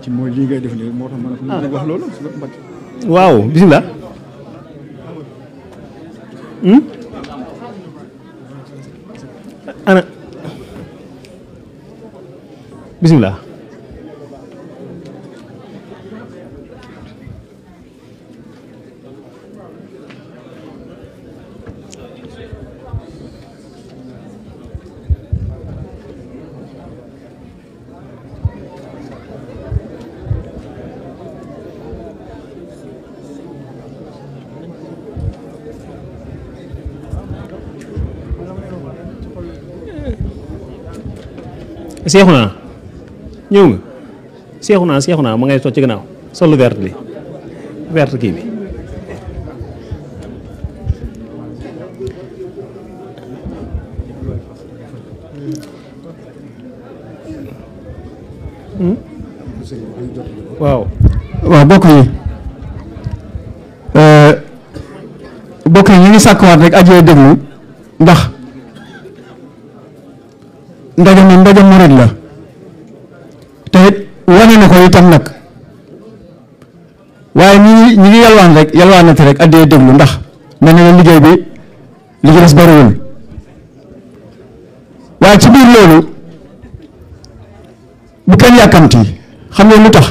ci mooy lii ngay def nii moo tax ma ne wax loolu waaw bisimilah. ana bisimilah. Seexuna ñëw nga Seexuna ma ngay toog ci gannaaw sol lu vert li vert kii bi waaw bokk yi ñu ngi sàkkuwaat rek ajee déglu ndax ndaje mi ndaje murid la te it wane na ko itam nag waaye ñi ngi yalwaan rek yalwaanati rek addee déglu ndax mel na ne liggéey bi li ci des bariwul waaye ci biir loolu bu kenn yàkkamti xam nga lu tax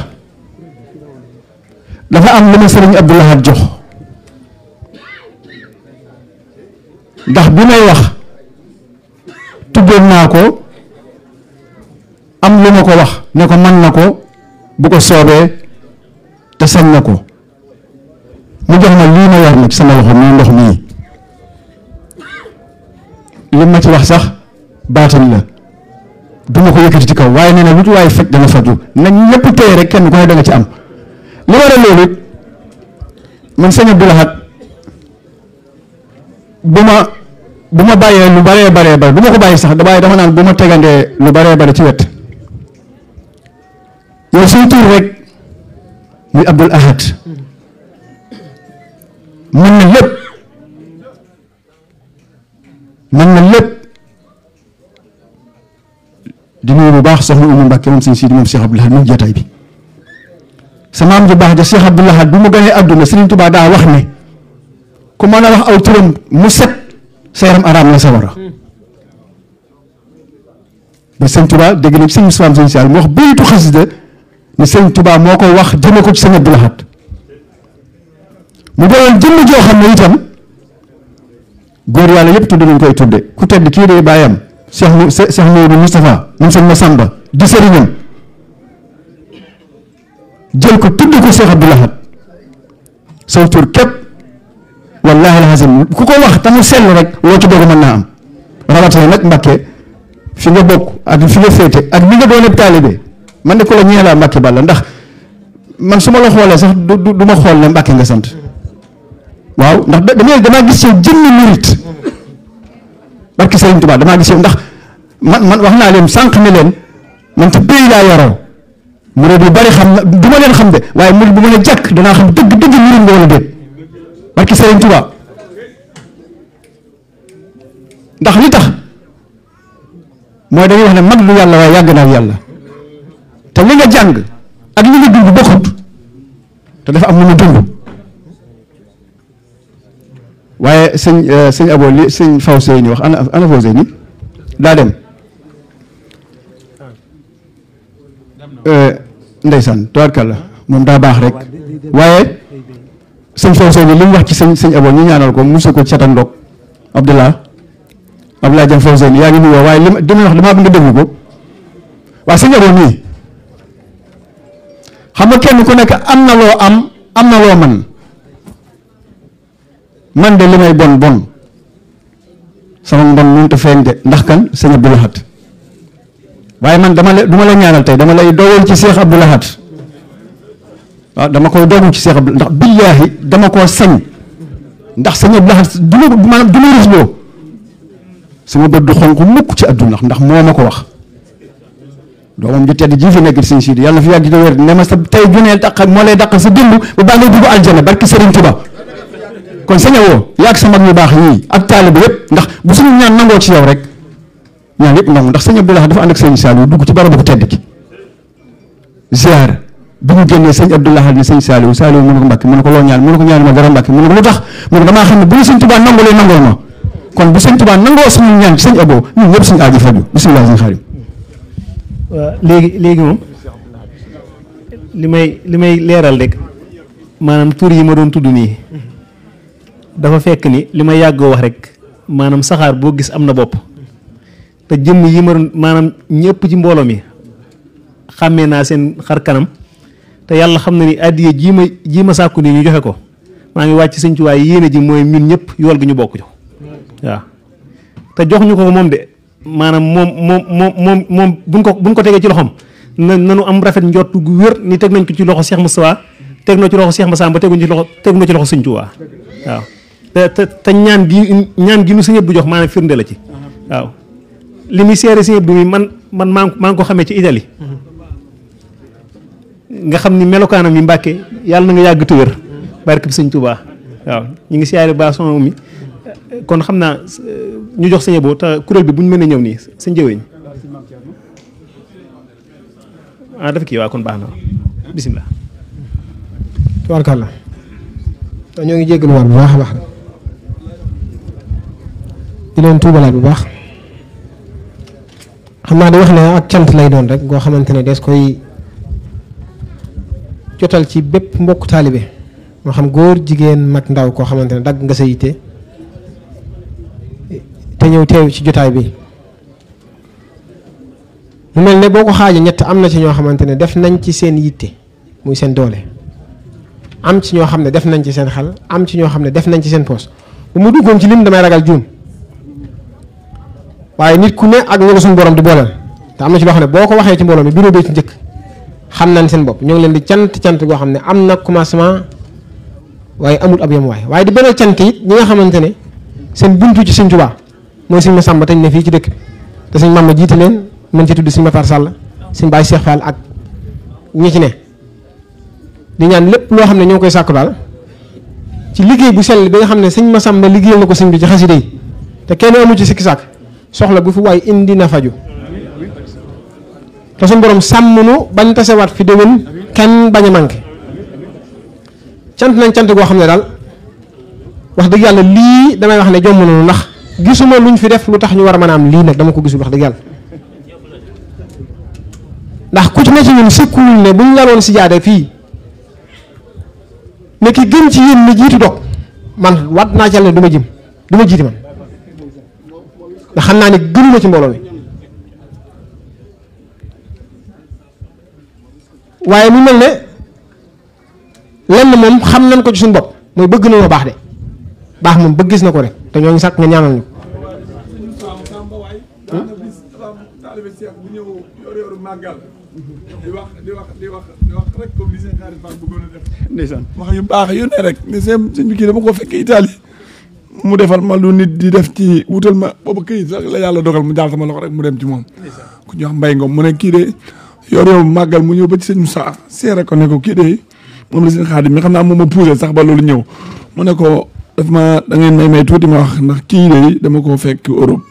dafa am lu ma sëriñ Abdou Lahad jox ndax bi may wax tuddoon naa ko am lu ma ko wax ne ko mën na ko bu ko soobee te sañ na ko mu jox ma lii ma war nag sama loxo muy ndox mii li ma ci wax sax baatin la du ma ko yëkkati ci kaw waaye nee na lu waaye faj dana faju nañ ñëpp téye rek kenn ku ne da nga ci am li war a loolu it man sëñ Abdou Lahad bu ma bàyyee lu baree bare du ma ko bàyyi sax dama naan bu ma tegandee lu baree bare ci wet yow suy tur rek muy Abdoul Ahad mën na lépp di nuyu bu baax soxna Umu Mbàkke moom sëñ Sidi moom Cheikh Abdoul Ahad moom jotaay bi sama am ju baax ja Cheikh Abdoul Ahad bu mu gënee àdduna Sëriñ Tuubaa daa wax ne ku mën a wax aw turam mu set sa yaram araam la sa war a ba sëñ Tuubaa dégg na ci sëñ Moussa sëñ Sall mu wax baytu xasida ne sëñ Tuubaa moo ko wax jëme ko ci sëñ Abdoul Ahad mu doon jëmm joo xam ne itam góor yàlla yëpp tudd nañ koy tudde ku tedd kii de bàyyam Cheikh Mouhamadou Moustapha moom sëñ Massamba di sëriñam jël ko tudd ko Cheikh Abdoul Ahad saw tur képp wallaahi alazim ku ko wax tamu sell rek loo ci dogu mën naa am rawatina nag Mbàkke fi nga bokk ak fi nga féete ak bi nga doon taalibe man de ko la ñeelaa Mbàkke Balla ndax man su ma la xoolee sax du ma xool ne Mbàkke nga sant waaw ndax damaa gis yow jëmmi murit barki Sëriñ Tuubaa damaa gis yow ndax man wax naa leen sànq ne leen man te pays laa yaroo murit yu bari xam na du ma leen xam de waaye murit bu mën a jàkk danaa xam dëgg murit nga wala déet barki Sëriñ Tuubaa ndax li tax mooy dañuy wax ne mag lu yàlla waaye yàgg na ak yàlla te li nga jàng ak li nga dund bokkut te dafa am lu mu dund waaye sëñ Abo li sëñ Fawseyni wax ana Fawseyni daa dem ndeysaan tubaarkàlla moom daa baax rek waaye sëñ Fawseyni li mu wax ci sëñ Abo ñu ñaanal ko musu ko catan ndoog Abdoulaye Diam Fawseyni yaa ngi nuyoo waaye li ma wax damaa bëgg nga déglu ko waaw sëñ Abo nii xam nga kenn ku nekk am na loo man de li may bon sama mbon mënut a feeñ de ndax kan sëñ Abdoul Ahad waaye man du ma la ñaanal tey dama lay dogal ci Cheikh Abdoul Ahad waaw dama koy dogu ci Cheikh Abdoul ndax billaahi dama koo sañ ndax sëñ Abdoul Ahad du ma rusloo sama bët du xonq mukk ci àdduna ndax moo ma ko wax doomam ju tedd ji fi nekk sëñ Sidi yàlla na fi yàgg di wér ne ma sa tey junee daq moo lay daqal sa démb ba baa ngay dugg aljana barki Sëriñ Tuubaa kon sëñ Abo yàgg sa mag ñu baax ñii ak taalibe yëpp ndax bu suñu ñaan nangoo ci yow rek ñaan yëpp nangu ndax sëñ Abdoul Ahad dafa ànd ak sëñ Saliou dugg ci barabu ko tedd ki ziar bi mu génnee sëñ Abdou Lahad ni sëñ Saliou mu ne ko Mbàkke mu ne ko loo ñaan mu ne ko ñaan ma dara Mbàkke mu ne ko lu tax mu ne ko damaa xam ne bu ñu sëñ Tuubaa nangulee nangoo ma kon bu sëñ Tuubaa nangoo suñu ñaan ci sëñ Abo ñun ñëpp suñu aajo faju bisimilah sëñ Xaadim. waaw léegi moom li may leeral rek maanaam tur yi ma doon tudd nii dafa fekk ni li ma yàggoo wax rek maanaam saxaar boo gis am na bopp te jëmm yi ma doon maanaam ñëpp ci mbooloo mi xàmmee naa seen xar kanam te yàlla xam na ni addiye jii ma sàkku nii ñu joxe ko maa ngi wàcc sëñ Tuubaa yéene ji mooy ñun ñëpp yool gi ñu bokk jo waaw te jox ñu ko moom de maanaam moom buñ ko tegee ci loxoom nanu am rafet njort gu wér ni teg nañ ko ci loxo Cheikh Moustapha teg na ci loxo Cheikh Massamba teg na ci loxo sëñ Tuubaa waaw te ñaan gi nu sëñ Abdou jox maanaam firnde la ci waaw li muy seere sëñ Abdou mi man maa ngi ko xamee ci Italie nga xam ni melokaanam yi Mbàkke yàlla na nga yàgg te wér barke bi sëñ Tuubaa waaw ñu ngi siyaare ba son mi kon xam naa ñu jox sëñ Abo te kuréel bi bu ñu mënee ñëw nii sëñ jëweñ dafa kii waaw kon baax na bisimilah. tubaarkàlla ñoo ngi jéggalu waat bu baax a baax di leen tuubalaat bu baax xam naa di wax ne ak cant lay doon rek goo xamante ne des koy jotal ci bépp mbokk taalibe moo xam góor jigéen mag ndaw koo xamante ne dagg nga sa yitte te ñëw teew ci jotaay bi mu mel ne boo ko xaajee ñett am na ci ñoo xamante ne def nañ ci seen yitte muy seen doole am ci ñoo xam ne def nañ ci seen xel am ci ñoo xam ne def nañ ci seen poos bu mu duggoon ci lim damay ragal juum waaye nit ku ne ak ñu la suñu borom di booleel te am na ci loo xam ne boo ko waxee ci mbooloo mi bureau bi ci njëkk xam nañ seen bopp ñoo ngi leen di cant goo xam ne am na commencement waaye amul ab yemuwaay waaye di beneen cant it ñi nga xamante ne seen buntu ci sëñ Tuubaa mooy sëñ Massamba tañ ne fii ci dëkk te sëñ Mamba jiite leen mën ci tudd sëñ Mafar Sall sëñ Baye Cheikh Fall ak ñi ci ne di ñaan lépp loo xam ne ñoo koy sàkku daal ci liggéey bu sell bi nga xam ne sëñ Massamba liggéeyal na ko sëñ bi ci xasida yi te kenn amu ci sikki sàkk soxla bu fi waay indi na faju te suñu borom sàmm nu bañ tasewaat fi déwén kenn bañ a manqué cant nañ cant goo xam ne daal wax dëgg yàlla lii damay wax ne jomm nañu ndax gisuma luñ fi def lu tax ñu war a mën a am lii nag dama ko gisul wax dëgg yàlla ndax ku ci ne ci ñun sëkkuwul ne buñ laloon si jaade fii ne ki gën ci yéen ni jiitu dog man wat naa ci yàlla ne du ma jiiti man ndax xam naa ne gënuma ci mbooloo mi waaye mu mel ne lenn moom xam nañ ko ci suñu bopp mooy bëgg na baax de baax moom bëgg gis na ko rek te ñoo ngi sàkk nga ñaanal ñu di wax rek comme li seen xarit Fall bëggoon a def ndeysaan wax yu baax yu ne rek ne sëñ bi kii dama ko fekk Italie mu defal ma lu nit di def ci wutal ma boobu këyit rek la yàlla dogal mu jaal sama loxo rek mu dem ci moom ku ñu wax Mbay Ngom mu ne kii de yor màggal mu ñëw ba ci sëñ Moussa seere ko ne ko kii de moom la seen xaadim mi xam naa moom ma poussé sax ba loolu ñëw mu ne ko daf ma da ngeen may tuuti ma wax ndax kii de dama koo fekk Europe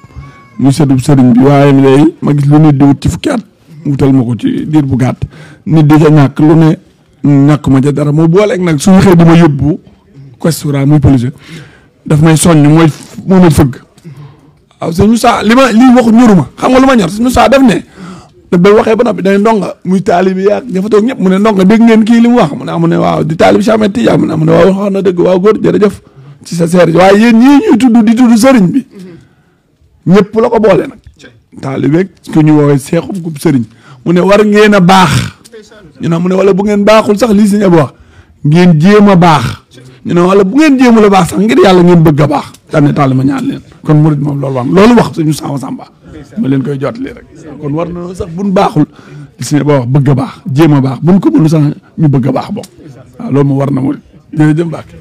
muy sëdub sëriñ bi waaye mi day ma gis lu nit di wut ci fukki at wutal ma ko ci diir bu gàtt nit di ca ñàkk lu ne ñàkk ma ca dara moo booleeg nag suñu xëy di ma yóbbu questura muy police daf may soññ moo may fëgg waaw sëñ Moussa li waxu ñoruma xam nga lu ma ñor sëñ Moussa def ne da ba waxee ba noppi day ndonga muy taalibi yaag ña fa toog ñëpp mu ne ndonga dégg ngeen kii li mu wax mu ne waaw di taalibi Cheikh Ahmed Tidiane mu ne waaw wax na dëgg waaw góor jërëjëf ci sa seer waaye yéen ñii ñuy di tudd sëriñ bi ñëpp la ko boole nag taalibeeg ku ñu woowee seexum ku sëriñ mu ne war ngeen a baax ñu ne mu ne wala bu ngeen baaxul sax lii sëñ Abo wax ngeen jéem a baax ñu ne wala bu ngeen jéemul a baax sax ngir yàlla ngeen bëgg a baax daan ne taal ma ñaan leen kon murid moom loolu wax suñu Samba ma leen koy jotali rek kon war na sax buñ baaxul li sëñ Abo wax bëgg a baax jéem a baax buñ ko mënu sax ñu bëgg a baax bokk waaw loolu moom war na murid jërëjëf Mbacke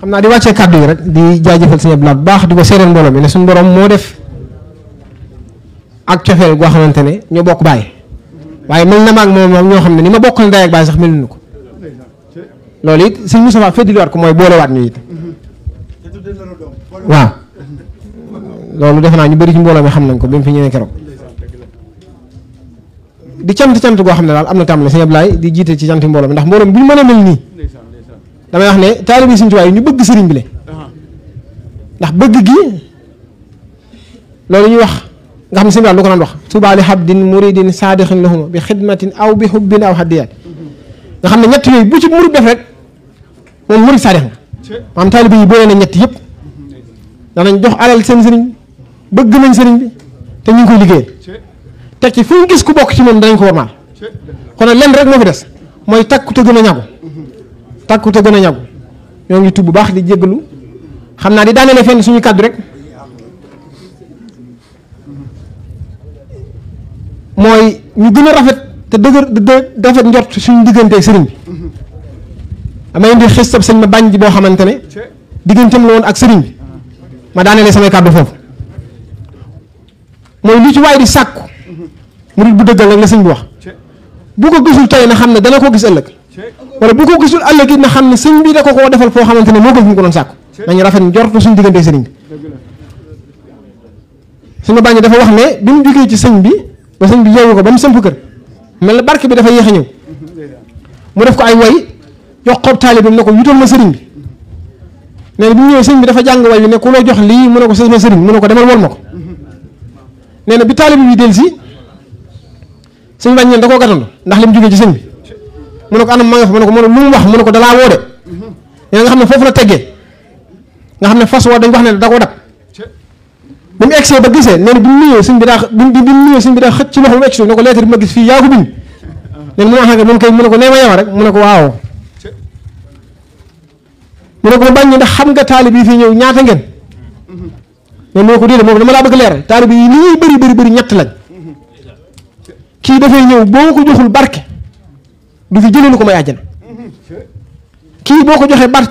xam naa di wàccee kàddu yi rek di jaajëfal sëñ Abdou bu baax di ko seereen mbooloo mi ne suñu borom moo def ak cofeel goo xamante ne ñoo bokk bàyyi waaye mel na maag moom ñoo xam ne ni ma bokkal ndey ak bàyyi sax meluñu ko loolu it sëñ Moustapha feddiliwaat ko mooy boolewaat ñu it waaw loolu defe naa ñu bëri ci mbooloo mi xam nañ ko bi mu fi ñëwee keroog di cant goo xam ne daal am na tàmbali sëñ Ablaye di jiite ci canti mbooloo mi ndax mbooloo mi bu ñu mën a mel nii damay wax ne taalibe Sëriñ Tuubaa yi ñu bëgg sëriñ bi le ndax bëgg gi loolu ñuy wax nga xam ne sëñ bi lu ko daan wax Tuubaa li habdin muridin saadixin lahuma bi xidmatin aw bi hubbin aw haddiyaat nga xam ne ñett yooyu bu ci murid def rek moom murid saadix nga maanaam taalibe yi boole na ñett yëpp danañ jox alal seen sëriñ bëgg nañ sëriñ bi te ñu ngi koy liggéeyal teg ci fu ñu gis ku bokk ci moom danañ ko warmaal kon nag lenn rek moo fi des mooy takku te gën a ñagu takku te gën a ñagu ñoo ngi tubb bu baax di jéggalu xam naa di daanele fenn suñu kàddu rek mooy ñu gën a rafet te rafet njort suñu diggante sëriñ bi damay indi xistab sëñ ma bañ ji boo xamante ne digganteem la woon ak sëriñ bi ma daanele samay kàddu foofu mooy lu ci waay di sàkku murid bu dëggal rek la sëñ bi wax bu ko gisul tey na xam ne dana ko gis ëllëg wala bu ko gisul ëllëg it na xam ne sëñ bi da ko koo defal foo xamante ne moo gën fi mu ko doon sàkku nañu rafet njortu suñu diggante sëriñ bi suñu bàññi dafa wax ne bi mu jógee ci sëñ bi ba sëñ bi yeewu ko ba mu sëmp kër mel na barke bi dafa yéex a ñëw mu def ko ay way jox ko taalibeem ne ko yutal ma sëriñ bi nee na bi mu ñëwee sëñ bi dafa jàng way bi ne ku la jox lii mu ne ko sama sëriñ mu ne ko demal wol ma ko nee na bi taalibe bi del si sëñ bàññeen da koo gàttandu ndax li mu jógee ci sëñ bi mu ne ko anam ma nga fa mu ne ko lu mu wax mu ne ko dalaa woo de nee nga xam ne foofu la teggee nga xam ne fas woo dañ wax ne da koo dab bi mu egsee ba gisee nee na bi mu nuyoo sëñ bi daa xëcc ci loxo mu egsi ne ko lettre bi ma gis fii yaa ko bind nee na mu ne moom kay mu ne ko nee ma yow rek mu ne ko waaw mu ne ko bàññi ndax xam nga taalib yi fii ñëw ñaata ngeen mais moo ko déedéet moom dama laa bëgg leeral taalib yi li ñuy bëri ñett lañ kii dafay ñëw boo ko joxul barke du fi jëlee lu ko may àjjana kii boo ko joxee barke